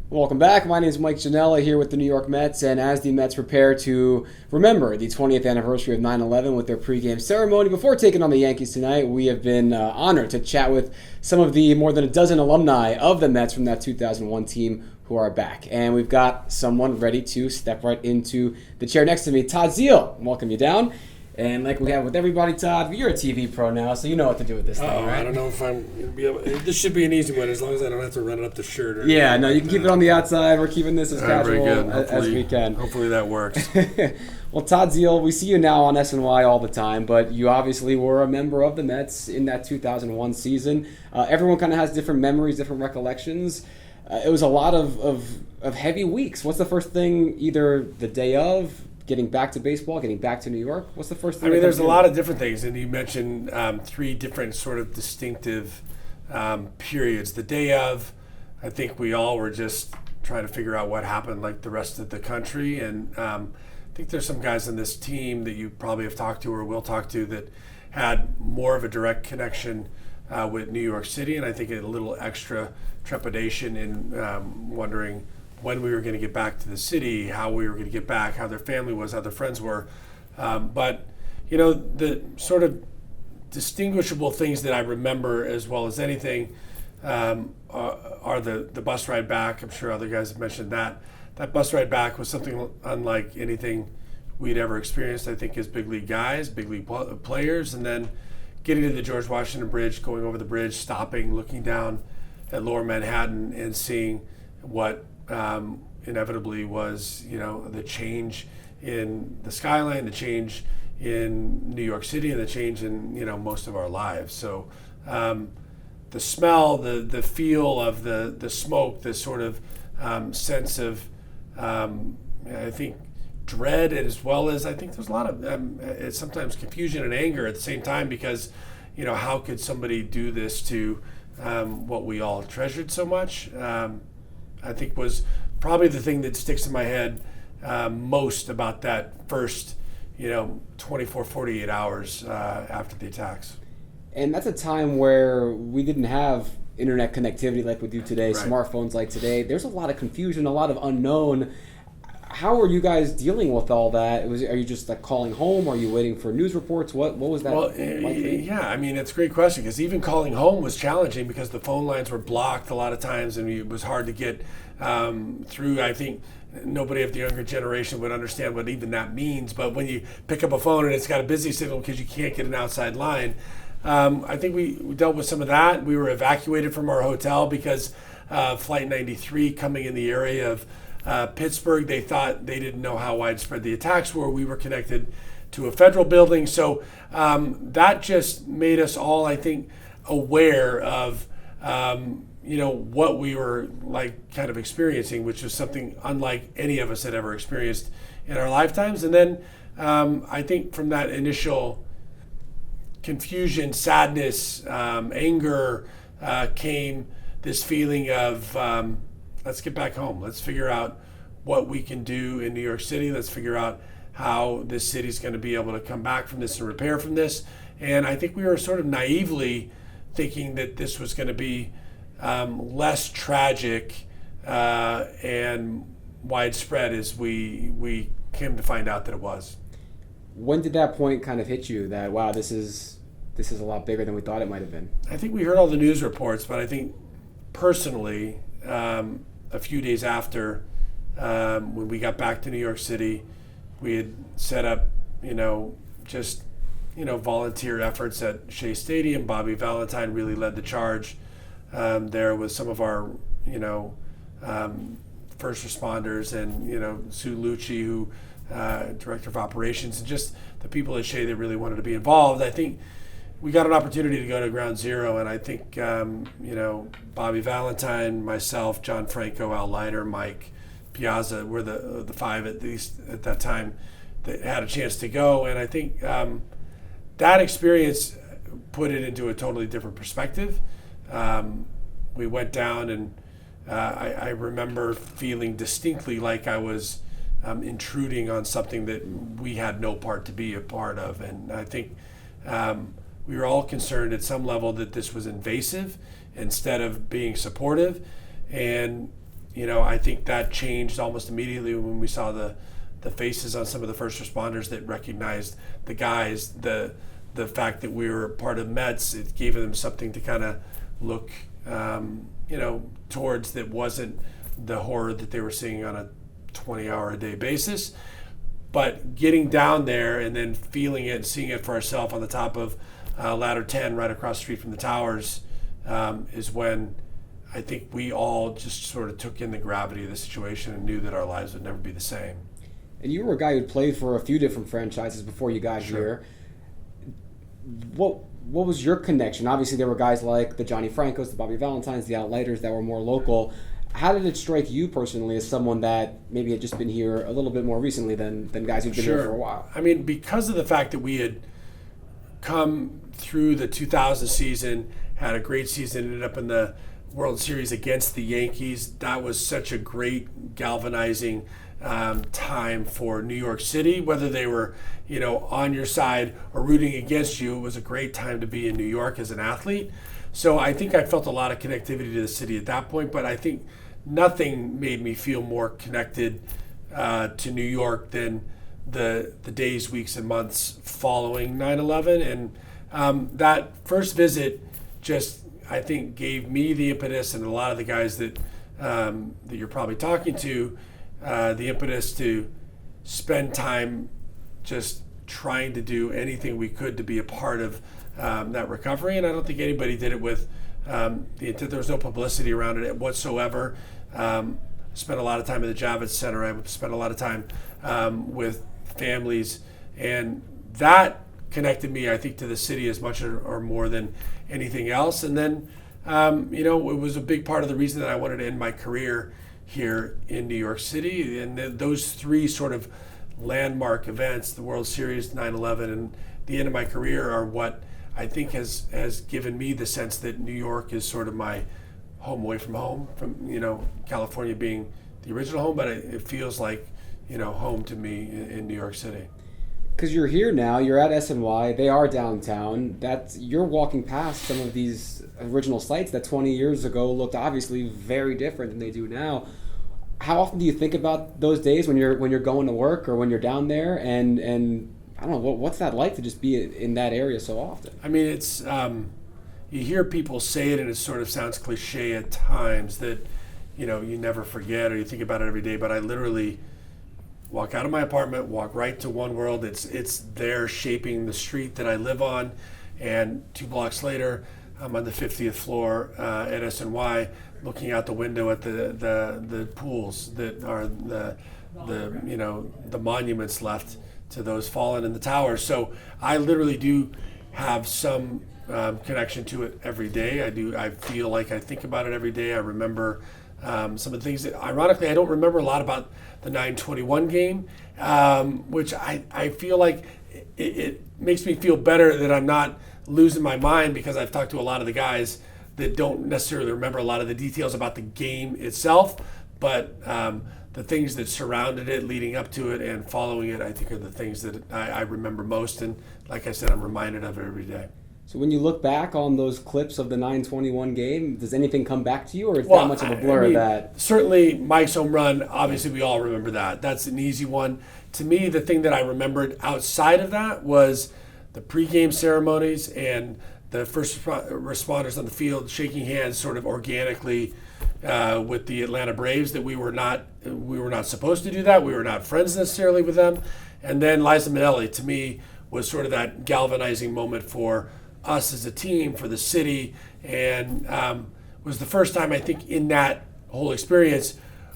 Welcome back. My name is Mike Janella here with the New York Mets, and as the Mets prepare to remember the 20th anniversary of 9/11 with their pregame ceremony before taking on the Yankees tonight, we have been honored to chat with some of the more than a dozen alumni of the Mets from that 2001 team who are back. And we've got someone ready to step right into the chair next to me. Todd Zeal, welcome you down. And like we have with everybody, Todd, you're a TV pro now, so you know what to do with this thing, right? I don't know if I'm going to be able. This should be an easy one as long as I don't have to run it up the shirt. Or yeah, no, you can keep it on the outside. We're keeping this as very casual good. as we can. Hopefully that works. Well, Todd Zeal, we see you now on SNY all the time, but you obviously were a member of the Mets in that 2001 season. Everyone kind of has different memories, different recollections. It was a lot of heavy weeks. What's the first thing, either the day of, getting back to baseball, getting back to New York? What's the first thing? I mean, there's a lot of different things, and you mentioned three different sort of distinctive periods. The day of, I think we all were just trying to figure out what happened like the rest of the country, and I think there's some guys on this team that you probably have talked to or will talk to that had more of a direct connection with New York City, and I think a little extra trepidation in wondering when we were going to get back to the city, how we were going to get back, how their family was, how their friends were. But, the sort of distinguishable things that I remember as well as anything are the bus ride back. I'm sure other guys have mentioned that. That bus ride back was something unlike anything we'd ever experienced, I think, as big league guys, big league players. And then getting to the George Washington Bridge, going over the bridge, stopping, looking down at Lower Manhattan and seeing what inevitably was, the change in the skyline, the change in New York City, and the change in, most of our lives. So the smell, the feel of the smoke, the sort of sense of, I think, dread, as well as I think there's a lot of sometimes confusion and anger at the same time because, how could somebody do this to what we all treasured so much, I think was probably the thing that sticks in my head most about that first, 24, 48 hours after the attacks. And that's a time where we didn't have internet connectivity like we do today, Right. smartphones like today. There's a lot of confusion, a lot of unknown. How are you guys dealing with all that? Are you just like calling home? Are you waiting for news reports? What was that Well, like? for you? yeah, I mean, it's a great question because even calling home was challenging because the phone lines were blocked a lot of times and it was hard to get through. I think nobody of the younger generation would understand what even that means, but when you pick up a phone and it's got a busy signal because you can't get an outside line, I think we dealt with some of that. We were evacuated from our hotel because Flight 93 coming in the area of Pittsburgh, they didn't know how widespread the attacks were. We were connected to a federal building. So that just made us all, I think, aware of, what we were like kind of experiencing, which was something unlike any of us had ever experienced in our lifetimes. And then I think from that initial confusion, sadness, anger, came this feeling of, let's get back home. Let's figure out what we can do in New York City. Let's figure out how this city's going to be able to come back from this and repair from this. And I think we were sort of naively thinking that this was going to be less tragic and widespread as we came to find out that it was. When did that point kind of hit you that, wow, this is a lot bigger than we thought it might have been? I think we heard all the news reports, but I think personally, a few days after, when we got back to New York City, we had set up, volunteer efforts at Shea Stadium. Bobby Valentine really led the charge there with some of our, first responders and, Sue Lucci, who, director of operations, and just the people at Shea that really wanted to be involved. I think we got an opportunity to go to ground zero, and I think, Bobby Valentine, myself, John Franco, Al Leiter, Mike Piazza were the five, at least at that time, that had a chance to go. And I think that experience put it into a totally different perspective. We went down, and I remember feeling distinctly like I was intruding on something that we had no part to be a part of. And I think we were all concerned at some level that this was invasive instead of being supportive. And, I think that changed almost immediately when we saw the faces on some of the first responders that recognized the guys, the fact that we were part of Mets. It gave them something to kind of look, towards that wasn't the horror that they were seeing on a 20-hour-a-day basis. But getting down there and then feeling it and seeing it for ourselves on the top of Ladder 10 right across the street from the towers is when I think we all just sort of took in the gravity of the situation and knew that our lives would never be the same. And you were a guy who played for a few different franchises before you got here. What was your connection? Obviously, there were guys like the Johnny Francos, the Bobby Valentines, the Al Leiters that were more local. How did it strike you personally as someone that maybe had just been here a little bit more recently than guys who've been here for a while? I mean, because of the fact that we had come through the 2000 season, had a great season, ended up in the World Series against the Yankees. That was such a great galvanizing time for New York City. Whether they were, on your side or rooting against you, it was a great time to be in New York as an athlete. So I think I felt a lot of connectivity to the city at that point, but I think nothing made me feel more connected to New York than the days, weeks, and months following 9/11. And that first visit just, I think, gave me the impetus, and a lot of the guys that you're probably talking to, the impetus to spend time just trying to do anything we could to be a part of that recovery. And I don't think anybody did it with the intent. There was no publicity around it whatsoever. Spent a lot of time at the Javits Center. I spent a lot of time with families, and that connected me, I think, to the city as much or more than anything else. And then, it was a big part of the reason that I wanted to end my career here in New York City. And those three sort of landmark events, the World Series, 9/11, and the end of my career, are what I think has given me the sense that New York is sort of my home away from home, from California being the original home, but it feels like home to me in New York City. Because you're here now, you're at SNY, they are downtown. You're walking past some of these original sites that 20 years ago looked obviously very different than they do now. How often do you think about those days when you're going to work or when you're down there? And I don't know, what's that like to just be in that area so often? I mean, it's you hear people say it, and it sort of sounds cliche at times that you never forget or you think about it every day. But I literally walk out of my apartment, walk right to One World. It's there shaping the street that I live on, and 2 blocks later, I'm on the 50th floor at SNY, looking out the window at the pools that are the monuments left to those fallen in the towers. So I literally do have some connection to it every day. I feel like I think about it every day. I remember some of the things that, ironically, I don't remember a lot about the 9/21 game, which I feel like it makes me feel better that I'm not losing my mind, because I've talked to a lot of the guys that don't necessarily remember a lot of the details about the game itself, but the things that surrounded it, leading up to it, and following it, I think are the things that I remember most. And like I said, I'm reminded of it every day. So when you look back on those clips of the 9/21 game, does anything come back to you, or is that much of a blur that? Certainly Mike's home run, obviously we all remember that. That's an easy one. To me, the thing that I remembered outside of that was the pregame ceremonies and the first responders on the field shaking hands sort of organically with the Atlanta Braves. That we were not supposed to do that. We were not friends necessarily with them. And then Liza Minnelli, to me, was sort of that galvanizing moment for us as a team, for the city, and was the first time, I think, in that whole experience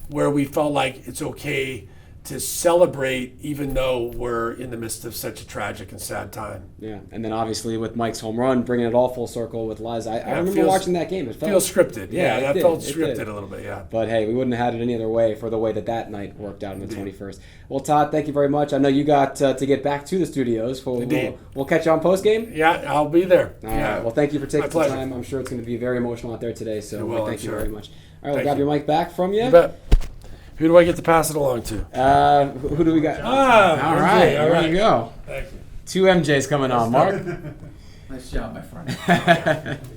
where we felt like it's okay to celebrate even though we're in the midst of such a tragic and sad time. Yeah, and then obviously with Mike's home run, bringing it all full circle with Liza. I remember watching that game. It feels scripted. Yeah, that felt scripted did a little bit, yeah. But hey, we wouldn't have had it any other way for the way that night worked out on the 21st. Well, Todd, thank you very much. I know you got to get back to the studios. We'll catch you on postgame? Yeah, I'll be there. All right. Well, thank you for taking the time. I'm sure it's going to be very emotional out there today, so thank you very much. All right, we'll grab your mic back from you. You bet. Who do I get to pass it along to? Who do we got? All right. There you go. Thank you. 2 MJs coming on, Mark. Nice job, my friend.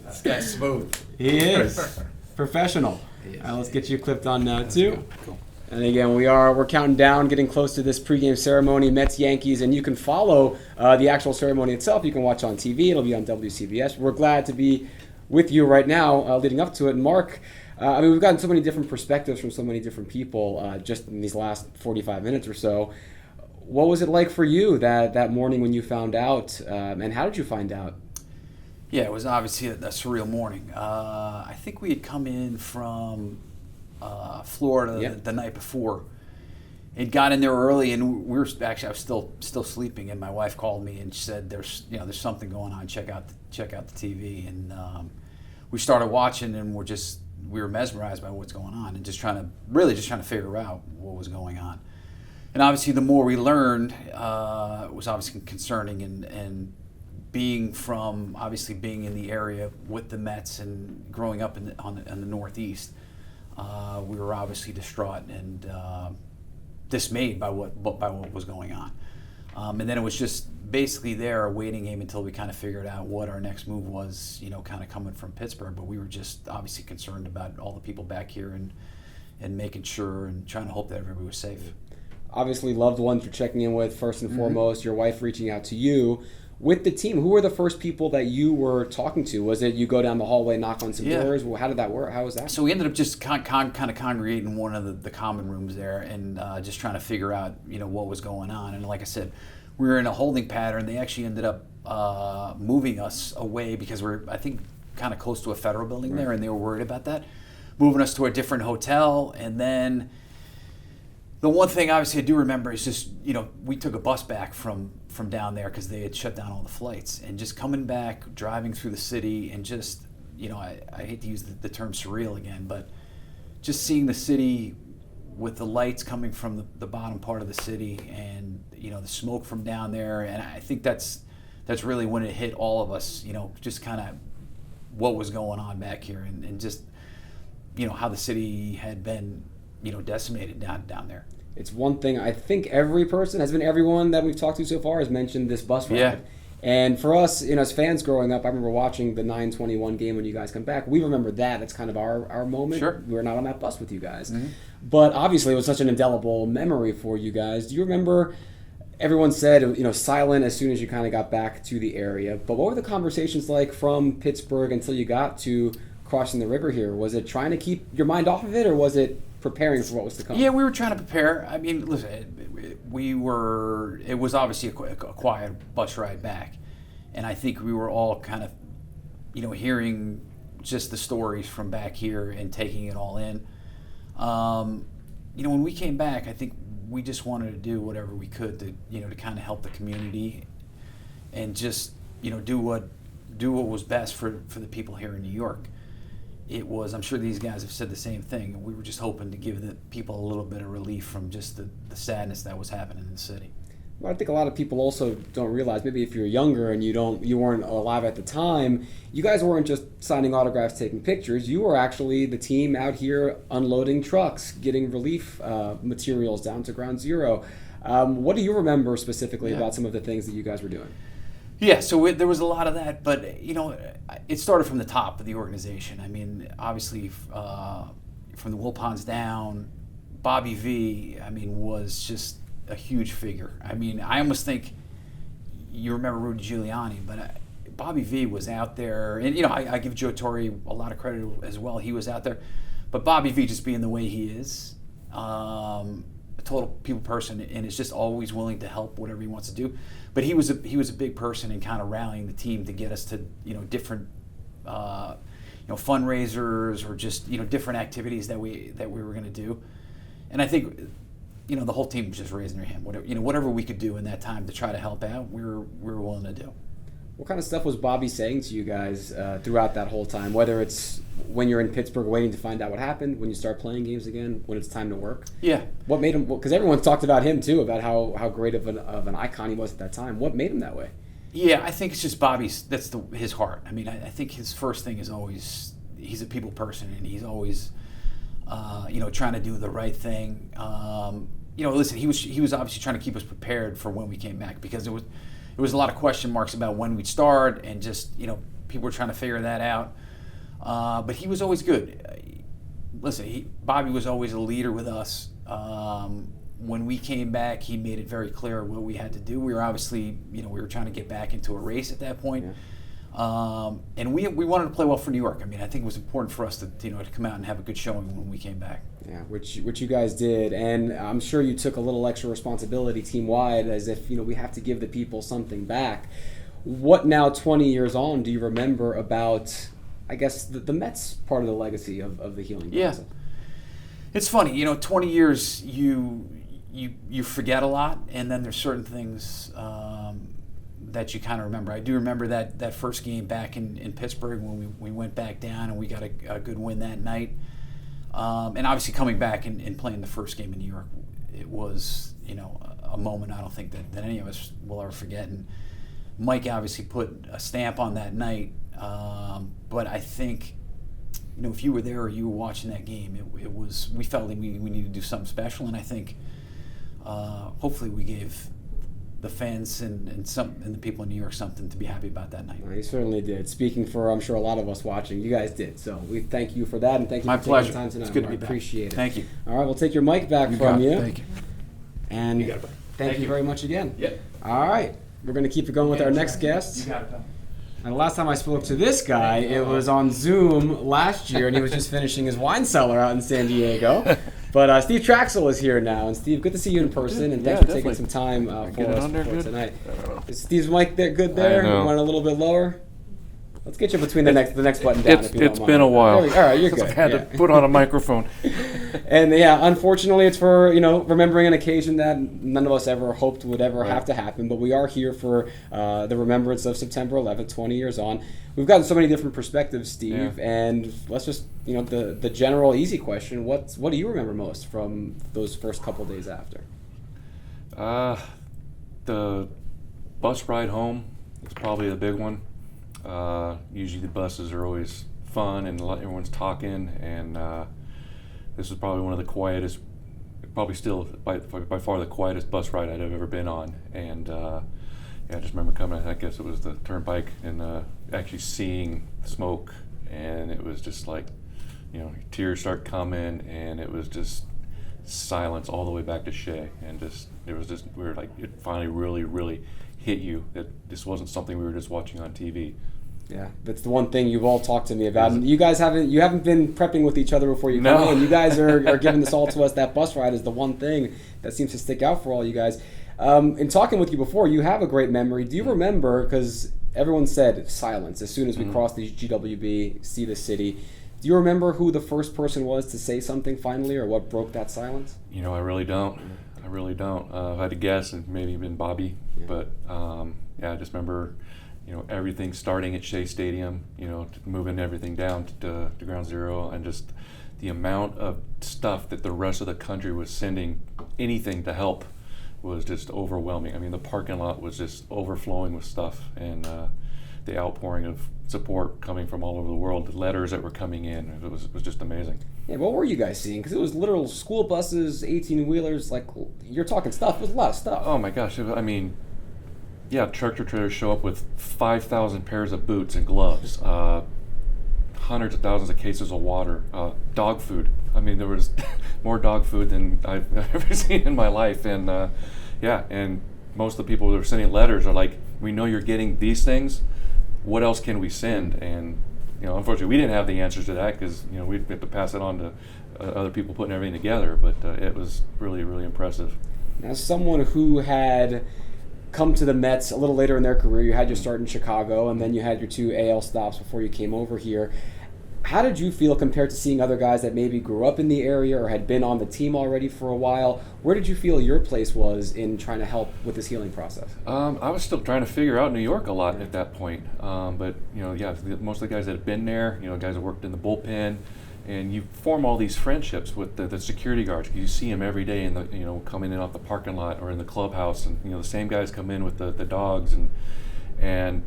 This guy's smooth. He is. Professional. He is. All right, let's get you clipped on now, too. Cool. And again, we're counting down, getting close to this pregame ceremony, Mets, Yankees, and you can follow the actual ceremony itself. You can watch on TV. It'll be on WCBS. We're glad to be with you right now leading up to it. And Mark, we've gotten so many different perspectives from so many different people just in these last 45 minutes or so. What was it like for you that morning when you found out, and how did you find out? Yeah, it was obviously a surreal morning. I think we had come in from Florida the night before. It got in there early, and I was still sleeping, and my wife called me and said, "There's something going on. Check out the TV." And we started watching, and we were mesmerized by what's going on, and just trying to figure out what was going on. And obviously, the more we learned, it was obviously concerning, and being in the area with the Mets and growing up in the Northeast, we were obviously distraught and dismayed by what was going on. And then it was just basically there, a waiting game until we kind of figured out what our next move was, kind of coming from Pittsburgh. But we were just obviously concerned about all the people back here and making sure and trying to hope that everybody was safe. Obviously, loved ones you're checking in with first and foremost, your wife reaching out to you. With the team, who were the first people that you were talking to? Was it you go down the hallway, knock on some doors? How did that work? How was that? So we ended up just kind of congregating in one of the common rooms there and just trying to figure out, what was going on. And like I said, we were in a holding pattern. They actually ended up moving us away because we're, I think, kind of close to a federal building there, and they were worried about that, moving us to a different hotel. And then the one thing obviously I do remember is just, we took a bus back from down there because they had shut down all the flights, and just coming back, driving through the city, and just, I hate to use the term surreal again, but just seeing the city with the lights coming from the bottom part of the city and, the smoke from down there. And I think that's that's really when it hit all of us. Just kind of what was going on back here, and just how the city had been decimated down there. It's one thing I think everyone that we've talked to so far has mentioned this bus ride. Yeah. And for us, as fans growing up, I remember watching the 9/21 game when you guys come back. We remember that. That's kind of our moment. Sure. We were not on that bus with you guys. Mm-hmm. But obviously it was such an indelible memory for you guys. Do you remember, everyone said, silent as soon as you kind of got back to the area. But what were the conversations like from Pittsburgh until you got to crossing the river here? Was it trying to keep your mind off of it, or was it preparing for what was to come? Yeah, we were trying to prepare. I mean, listen, it was obviously a quiet bus ride back. And I think we were all kind of, hearing just the stories from back here and taking it all in. When we came back, I think we just wanted to do whatever we could to kind of help the community and just, do what was best for the people here in New York. I'm sure these guys have said the same thing. We were just hoping to give the people a little bit of relief from just the sadness that was happening in the city. Well, I think a lot of people also don't realize, maybe if you're younger and you weren't alive at the time, you guys weren't just signing autographs, taking pictures. You were actually the team out here unloading trucks, getting relief materials down to ground zero. What do you remember specifically about some of the things that you guys were doing? Yeah, so there was a lot of that, but it started from the top of the organization. I mean, obviously, from the Wilpons down, Bobby V, was just a huge figure. I mean, I almost think you remember Rudy Giuliani, but Bobby V was out there, and I give Joe Torre a lot of credit as well. He was out there, but Bobby V, just being the way he is, a total people person, and is just always willing to help whatever he wants to do. But he was a big person in kind of rallying the team to get us to different fundraisers or just different activities that we were going to do. And I think the whole team was just raising their hand. Whatever we could do in that time to try to help out, we were willing to do. What kind of stuff was Bobby saying to you guys throughout that whole time? Whether it's when you're in Pittsburgh waiting to find out what happened, when you start playing games again, when it's time to work? Yeah. What made him? Because everyone talked about him too, about how great of an icon he was at that time. What made him that way? Yeah, I think it's just his heart. I mean, I think his first thing is always, he's a people person, and he's always trying to do the right thing. Listen, he was obviously trying to keep us prepared for when we came back, because there was a lot of question marks about when we'd start, and just people were trying to figure that out. But he was always good. Listen, Bobby was always a leader with us. When we came back, he made it very clear what we had to do. We were obviously, we were trying to get back into a race at that point. Yeah. And we wanted to play well for New York. I mean, I think it was important for us to to come out and have a good showing when we came back. Yeah, which you guys did, and I'm sure you took a little extra responsibility team wide, as if we have to give the people something back. What now, 20 years on, do you remember about, I guess, the Mets part of the legacy of the healing process? Yeah, it's funny. 20 years you forget a lot, and then there's certain things that you kind of remember. I do remember that first game back in Pittsburgh when we went back down and we got a good win that night. And obviously coming back and playing the first game in New York, it was a moment I don't think that any of us will ever forget. And Mike obviously put a stamp on that night. But I think if you were there or you were watching that game, we felt like we needed to do something special. And I think hopefully we gave the fans and the people in New York something to be happy about that night. You certainly did. Speaking for, I'm sure, a lot of us watching, you guys did. So we thank you for that, and thank you My for pleasure. taking the time tonight. It's good to be back. Appreciate it. Thank you. All right, we'll take your mic back from you. Thank you. And You got it, buddy. thank you very much again. Yep. All right, we're going to keep it going with our next guest. You got it, pal. And the last time I spoke to this guy, it was on Zoom last year, and he was just finishing his wine cellar out in San Diego. But Steve Traxel is here now. And Steve, good to see you in person, and thanks for taking some time for us for tonight. Is Steve's mic good there? I know. You want it a little bit lower? Let's get you between the next button down. It's been a while. All right, you're good. I've had to put on a microphone. And yeah, unfortunately, it's for remembering an occasion that none of us ever hoped would ever have to happen. But we are here for the remembrance of September 11th, 20 years on. We've gotten so many different perspectives, Steve, and let's just the general easy question: what do you remember most from those first couple days after? The bus ride home It's probably the big one. Usually the buses are always fun and everyone's talking, and this is probably one of the quietest, probably still by far the quietest bus ride I'd ever been on. And I just remember coming, I guess it was the Turnpike, and actually seeing smoke, and it was just like, tears start coming, and it was just silence all the way back to Shea, and it was just weird. Like, it finally really hit you that this wasn't something we were just watching on TV. Yeah, that's the one thing you've all talked to me about. And you guys haven't been prepping with each other before you come in. You guys are giving this all to us. That bus ride is the one thing that seems to stick out for all you guys. In talking with you before, you have a great memory. Do you remember, because everyone said silence as soon as we crossed the GWB, see the city. Do you remember who the first person was to say something finally, or what broke that silence? I really don't. I had to guess, and maybe been Bobby. Yeah. But I just remember, everything starting at Shea Stadium, moving everything down to ground zero, and just the amount of stuff that the rest of the country was sending anything to help was just overwhelming. I mean, the parking lot was just overflowing with stuff, and the outpouring of support coming from all over the world, the letters that were coming in, it was just amazing. Yeah, what were you guys seeing? Because it was literal school buses, 18-wheelers, like, you're talking stuff. It was a lot of stuff. Oh my gosh, tractor trailers show up with 5,000 pairs of boots and gloves, hundreds of thousands of cases of water, dog food. I mean, there was more dog food than I've ever seen in my life, and and most of the people that are sending letters are like, we know you're getting these things, what else can we send? And unfortunately we didn't have the answers to that, because we'd have to pass it on to other people putting everything together, but it was really impressive. Now, someone who had come to the Mets a little later in their career, you had your start in Chicago, and then you had your 2 AL stops before you came over here. How did you feel compared to seeing other guys that maybe grew up in the area or had been on the team already for a while? Where did you feel your place was in trying to help with this healing process? I was still trying to figure out New York a lot at that point. But most of the guys that have been there, guys that worked in the bullpen, and you form all these friendships with the security guards. You see them every day in the coming in off the parking lot or in the clubhouse, and the same guys come in with the dogs, and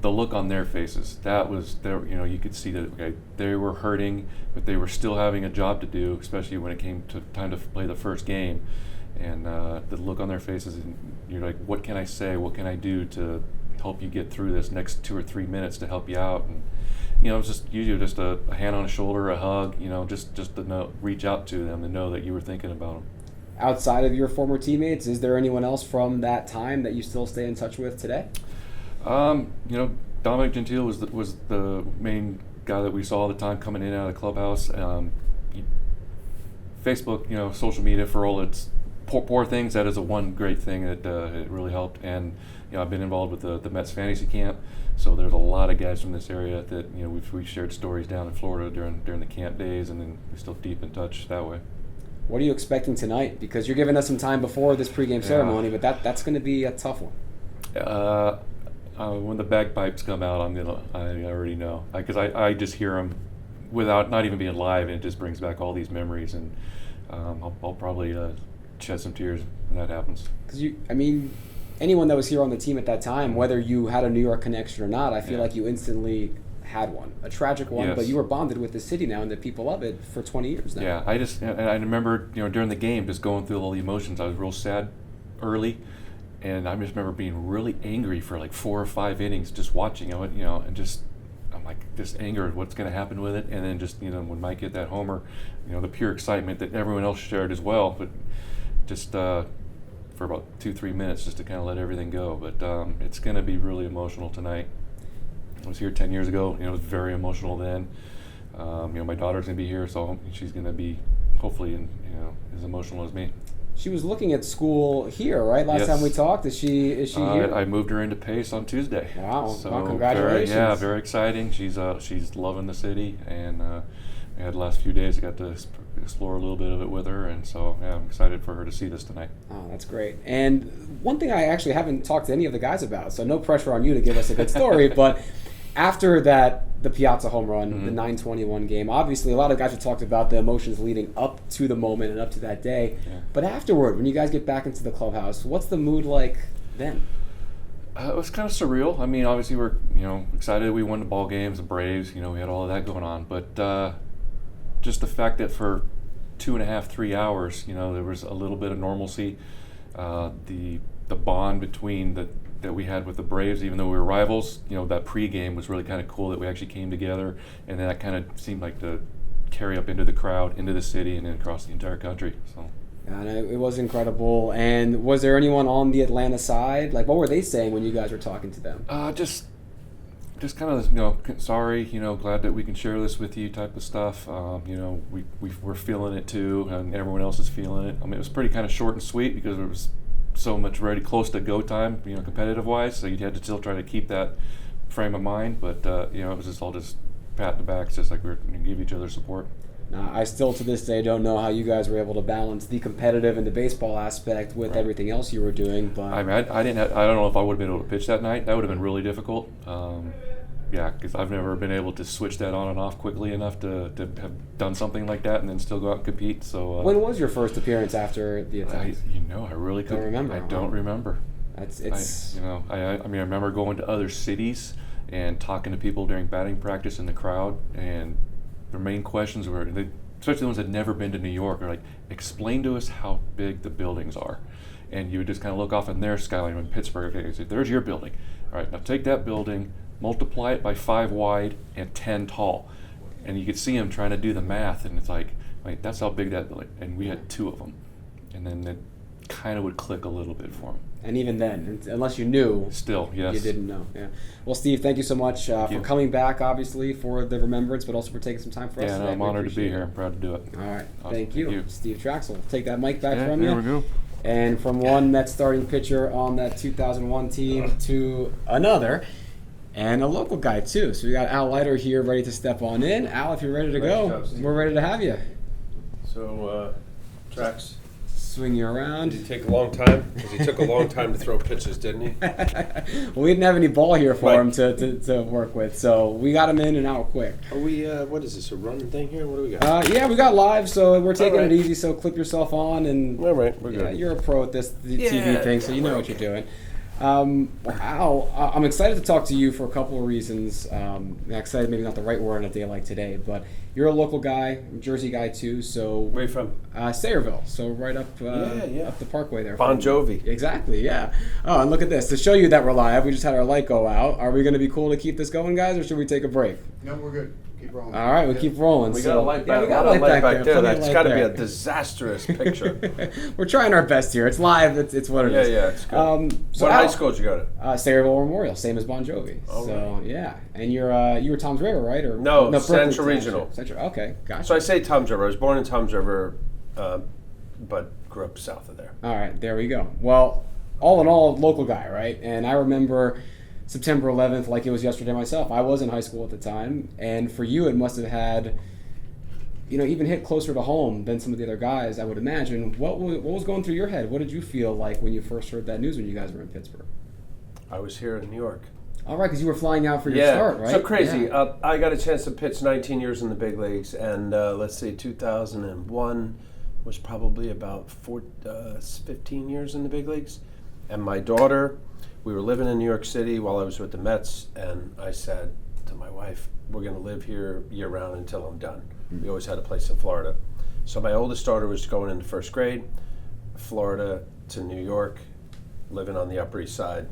the look on their faces, that was there. You could see that they were hurting, but they were still having a job to do, especially when it came to time to play the first game. And the look on their faces, and you're like, what can I say? What can I do to help you get through this next 2 or 3 minutes to help you out? And it was just usually just a hand on the shoulder, a hug. Just to reach out to them and know that you were thinking about them. Outside of your former teammates, is there anyone else from that time that you still stay in touch with today? Dominic Gentile was the main guy that we saw all the time coming in and out of the clubhouse. Facebook, social media, for all its poor things, that is the one great thing that it really helped. And I've been involved with the Mets fantasy camp, so there's a lot of guys from this area that we've shared stories down in Florida during the camp days, and then we're still deep in touch that way. What are you expecting tonight? Because you're giving us some time before this pregame ceremony, but that's going to be a tough one. When the bagpipes come out, I already know, because I just hear them without not even being live, and it just brings back all these memories, and I'll probably shed some tears when that happens. Because anyone that was here on the team at that time, whether you had a New York connection or not, I feel like you instantly had one, a tragic one, but you were bonded with the city now and the people of it for 20 years now. Yeah, I remember during the game just going through all the emotions. I was real sad early. And I just remember being really angry for like 4 or 5 innings, just watching it, and I'm like, this anger, what's going to happen with it? And then just, when Mike hit that homer, the pure excitement that everyone else shared as well, but just for about 2-3 minutes just to kind of let everything go. But it's going to be really emotional tonight. I was here 10 years ago, it was very emotional then. My daughter's going to be here, so she's going to be hopefully as emotional as me. She was looking at school here, right? Last time we talked, is she here? I moved her into Pace on Tuesday. Wow! So Congratulations! Very exciting. She's loving the city, and we had the last few days. I got to explore a little bit of it with her, and so I'm excited for her to see this tonight. Oh, that's great. And one thing I actually haven't talked to any of the guys about, so no pressure on you to give us a good story, but after the Piazza home run, the 9/21 game, obviously a lot of guys have talked about the emotions leading up to the moment and up to that day. Yeah. But afterward, when you guys get back into the clubhouse, what's the mood like then? It was kind of surreal. I mean, obviously we're excited we won the ball games, the Braves. We had all of that going on, but just the fact that for 2.5, 3 hours, there was a little bit of normalcy. The bond between that we had with the Braves, even though we were rivals, that pregame was really kind of cool that we actually came together, and that kind of seemed like to carry up into the crowd, into the city, and then across the entire country. So. And it was incredible. And was there anyone on the Atlanta side? Like, what were they saying when you guys were talking to them? Just kind of, sorry, glad that we can share this with you type of stuff. We're feeling it too, and everyone else is feeling it. I mean, it was pretty kind of short and sweet because it was so much very close to go time, competitive-wise. So you had to still try to keep that frame of mind. But, it was just all just pat the backs, just like we were going to give each other support. I still, to this day, don't know how you guys were able to balance the competitive and the baseball aspect with everything else you were doing. But I mean, I don't know if I would have been able to pitch that night. That would have been really difficult. Because I've never been able to switch that on and off quickly enough to have done something like that and then still go out and compete. So when was your first appearance after the attack? I really don't remember. I don't remember. I remember going to other cities and talking to people during batting practice in the crowd, and their main questions were, especially the ones that had never been to New York, are like, explain to us how big the buildings are. And you would just kind of look off in their skyline in Pittsburgh. Okay, so there's your building. All right, now take that building, multiply it by 5 wide and 10 tall. And you could see them trying to do the math, and it's like, wait, that's how big that building. And we had 2 of them. And then it kind of would click a little bit for them. And even then, unless you knew, still, yes, you didn't know. Yeah. Well, Steve, thank you so much for coming back, obviously, for the Remembrance, but also for taking some time for us today. Yeah, I'm honored to be here. I'm proud to do it. All right. Awesome. Thank you. Steve Traxel. Take that mic back from you. There we go. And from one Mets starting pitcher on that 2001 team to another, and a local guy, too. So we got Al Leiter here ready to step on in. Al, if you're ready to go, we're ready to have you. So, Trax, swing you around. Did he take a long time? Because he took a long time to throw pitches, didn't he? Well, we didn't have any ball here for him to work with, so we got him in and out quick. Are we, what is this, a running thing here? What do we got? Yeah, we got live, so we're taking it easy, so clip yourself on. And all right, we're good. You're a pro at this TV thing, so you know what you're doing. Al, I'm excited to talk to you for a couple of reasons. Excited, maybe not the right word on a day like today, but you're a local guy, Jersey guy too. So where are you from? Sayreville, so right up up the Parkway there. Bon Jovi. Exactly, yeah. Oh, and look at this. To show you that we're live, we just had our light go out. Are we going to be cool to keep this going, guys, or should we take a break? No, we're good. Keep rolling. All right, we keep rolling. We got a light back, back there. That's got to be a disastrous picture. We're trying our best here. It's live. It's what it is. Yeah, it's good. What high school did you go to? Sayreville Memorial, same as Bon Jovi. Oh, so right. yeah, and you were Toms River, right? Or no Brooklyn, Central Regional. Central. Okay, gotcha. So I say Toms River. I was born in Toms River, but grew up south of there. All right, there we go. Well, all in all, local guy, right? And I remember September 11th like it was yesterday myself. I was in high school at the time, and for you it must have had, even hit closer to home than some of the other guys, I would imagine. What was going through your head? What did you feel like when you first heard that news when you guys were in Pittsburgh? I was here in New York. All right, because you were flying out for your start, right? So crazy. Yeah. I got a chance to pitch 19 years in the big leagues, and let's say 2001 was probably about 15 years in the big leagues. And my daughter, we were living in New York City while I was with the Mets, and I said to my wife, we're going to live here year-round until I'm done. We always had a place in Florida. So my oldest daughter was going into first grade, Florida to New York, living on the Upper East Side.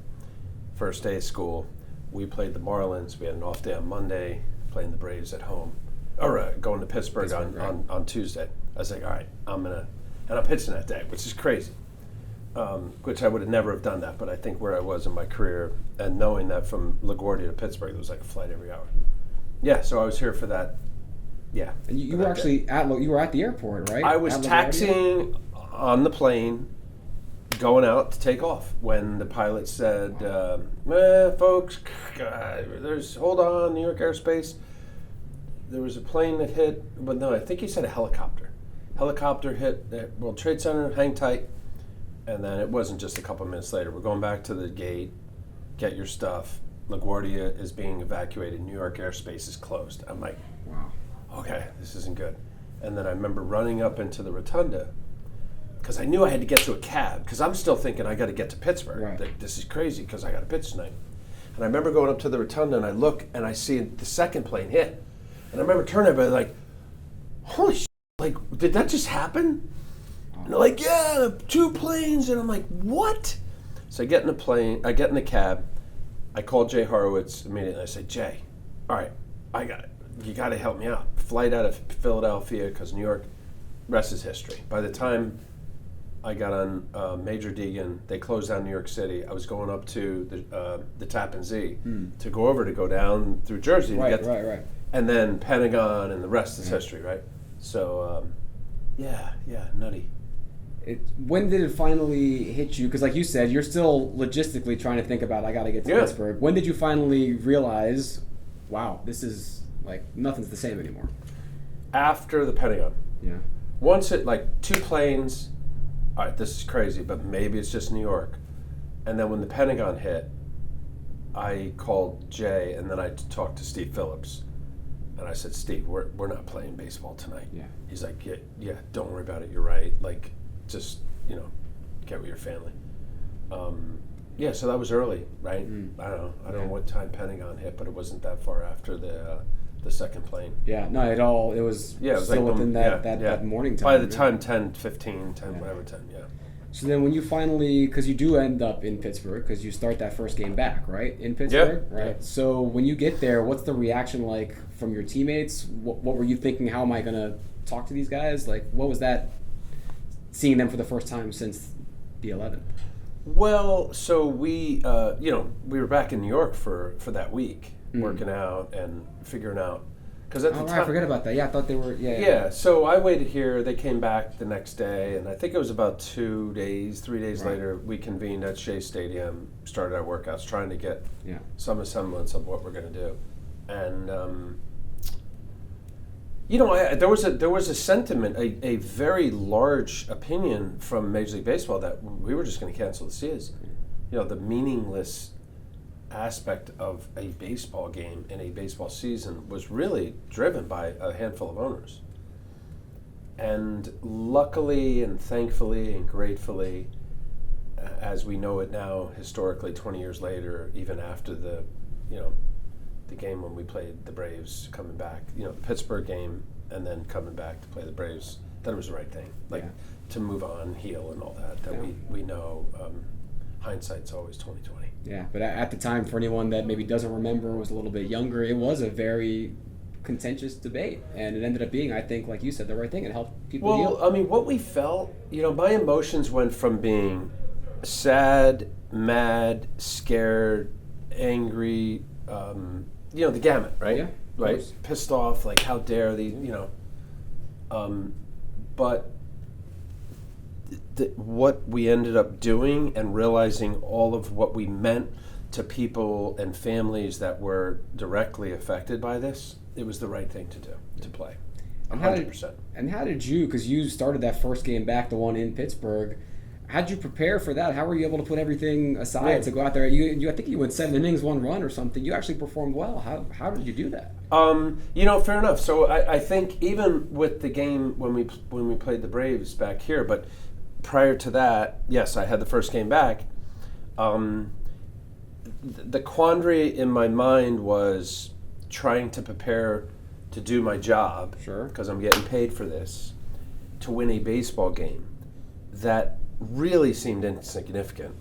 First day of school, we played the Marlins. We had an off day on Monday, playing the Braves at home. Or going to Pittsburgh on Tuesday. I was like, all right, and I'm pitching that day, which is crazy. Which I would have never have done that, but I think where I was in my career, and knowing that from LaGuardia to Pittsburgh, it was like a flight every hour. Yeah, so I was here for that. Yeah. And you were actually at the airport, right? I was taxiing on the plane, going out to take off when the pilot said, folks, hold on, New York airspace. There was a plane that hit, but no, I think he said a helicopter. Helicopter hit the World Trade Center, hang tight. And then it wasn't just a couple minutes later. We're going back to the gate, get your stuff. LaGuardia is being evacuated. New York airspace is closed. I'm like, wow, okay, this isn't good. And then I remember running up into the rotunda, because I knew I had to get to a cab, because I'm still thinking I got to get to Pittsburgh. Right. This is crazy because I got to pitch tonight. And I remember going up to the rotunda and I look and I see the second plane hit. And I remember turning everybody like, holy shit, like, did that just happen? And they're like, yeah, 2 planes. And I'm like, what? So I get in the cab. I called Jay Horowitz immediately. I said, Jay, all right, you got to help me out. Flight out of Philadelphia, because New York, rest is history. By the time I got on Major Deegan, they closed down New York City. I was going up to the Tappan Zee to go down through Jersey. Right. And then Pentagon, and the rest is history, right? So, yeah, nutty. When did it finally hit you? Because like you said, you're still logistically trying to think about, I got to get to Pittsburgh. When did you finally realize, wow, this is like, nothing's the same anymore? After the Pentagon. Yeah. Once it, like, 2 planes, all right, this is crazy, but maybe it's just New York. And then when the Pentagon hit, I called Jay, and then I talked to Steve Phillips. And I said, Steve, we're not playing baseball tonight. Yeah. He's like, yeah, don't worry about it. You're right. Like, just, get with your family. Yeah, so that was early, right? I don't know what time Pentagon hit, but it wasn't that far after the second plane. Yeah, not at all. It was still like within that morning time. By the time 10, whatever 10, yeah. So then when you finally, because you do end up in Pittsburgh, because you start that first game back, right? In Pittsburgh, right? Yeah. So when you get there, what's the reaction like from your teammates? What were you thinking? How am I going to talk to these guys? Like, what was that, seeing them for the first time since the 11th? Well, so we were back in New York for that week, working out and figuring out. Because at the time, I forget about that. Yeah, I thought they were. Yeah. So I waited here. They came back the next day, and I think it was about 3 days later, we convened at Shea Stadium, started our workouts, trying to get some semblance of what we're going to do. And there was a sentiment, a very large opinion from Major League Baseball that we were just going to cancel the season. The meaningless aspect of a baseball game in a baseball season was really driven by a handful of owners. And luckily and thankfully and gratefully, as we know it now, historically 20 years later, even after the game when we played the Braves coming back, the Pittsburgh game, and then coming back to play the Braves, that it was the right thing. To move on, heal, and all that we know. Hindsight's always 20/20. Yeah, but at the time, for anyone that maybe doesn't remember, was a little bit younger, it was a very contentious debate, and it ended up being, I think, like you said, the right thing. It helped people heal. Well, I mean, what we felt, my emotions went from being sad, mad, scared, angry, the gamut, right? Yeah, right. Pissed off, like, how dare they, but what we ended up doing and realizing all of what we meant to people and families that were directly affected by this, it was the right thing to do, to play. 100%. And how did you, because you started that first game back, the one in Pittsburgh, how did you prepare for that? How were you able to put everything aside to go out there? I think you went 7 innings, 1 run or something. You actually performed well. How did you do that? Fair enough. So I think even with the game when we played the Braves back here, but prior to that, yes, I had the first game back. The quandary in my mind was trying to prepare to do my job, because I'm getting paid for this, to win a baseball game that really seemed insignificant,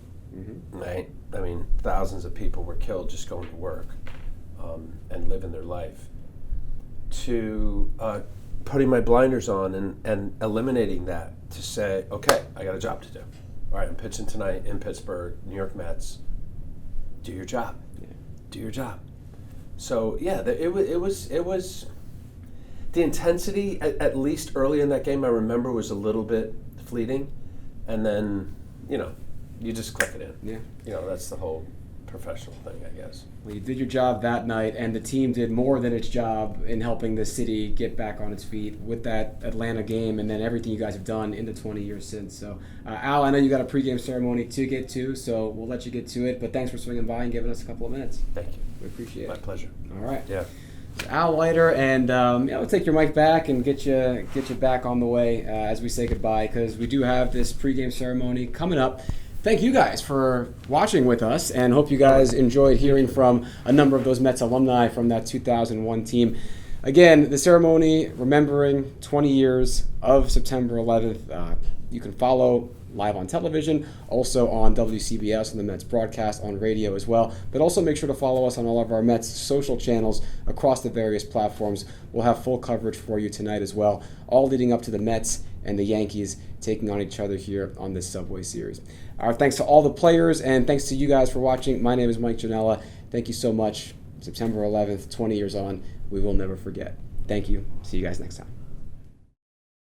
right? I mean, thousands of people were killed just going to work and living their life. To putting my blinders on and eliminating that, to say, okay, I got a job to do. All right, I'm pitching tonight in Pittsburgh, New York Mets. Do your job. Yeah. Do your job. So yeah, it was the intensity, at least early in that game, I remember was a little bit fleeting, and then you just click it in. Yeah. That's the whole professional thing, I guess. Well, you did your job that night, and the team did more than its job in helping the city get back on its feet with that Atlanta game, and then everything you guys have done in the 20 years since. So, Al, I know you got a pregame ceremony to get to, so we'll let you get to it. But thanks for swinging by and giving us a couple of minutes. Thank you. We appreciate it. My pleasure. All right. Yeah. Al Leiter, and we'll take your mic back and get you back on the way as we say goodbye, because we do have this pregame ceremony coming up. Thank you guys for watching with us, and hope you guys enjoyed hearing from a number of those Mets alumni from that 2001 team. Again, the ceremony remembering 20 years of September 11th. You can follow live on television, also on WCBS and the Mets broadcast on radio as well. But also make sure to follow us on all of our Mets social channels across the various platforms. We'll have full coverage for you tonight as well, all leading up to the Mets and the Yankees taking on each other here on this Subway Series. Our thanks to all the players, and thanks to you guys for watching. My name is Mike Janella. Thank you so much. September 11th, 20 years on, we will never forget. Thank you. See you guys next time.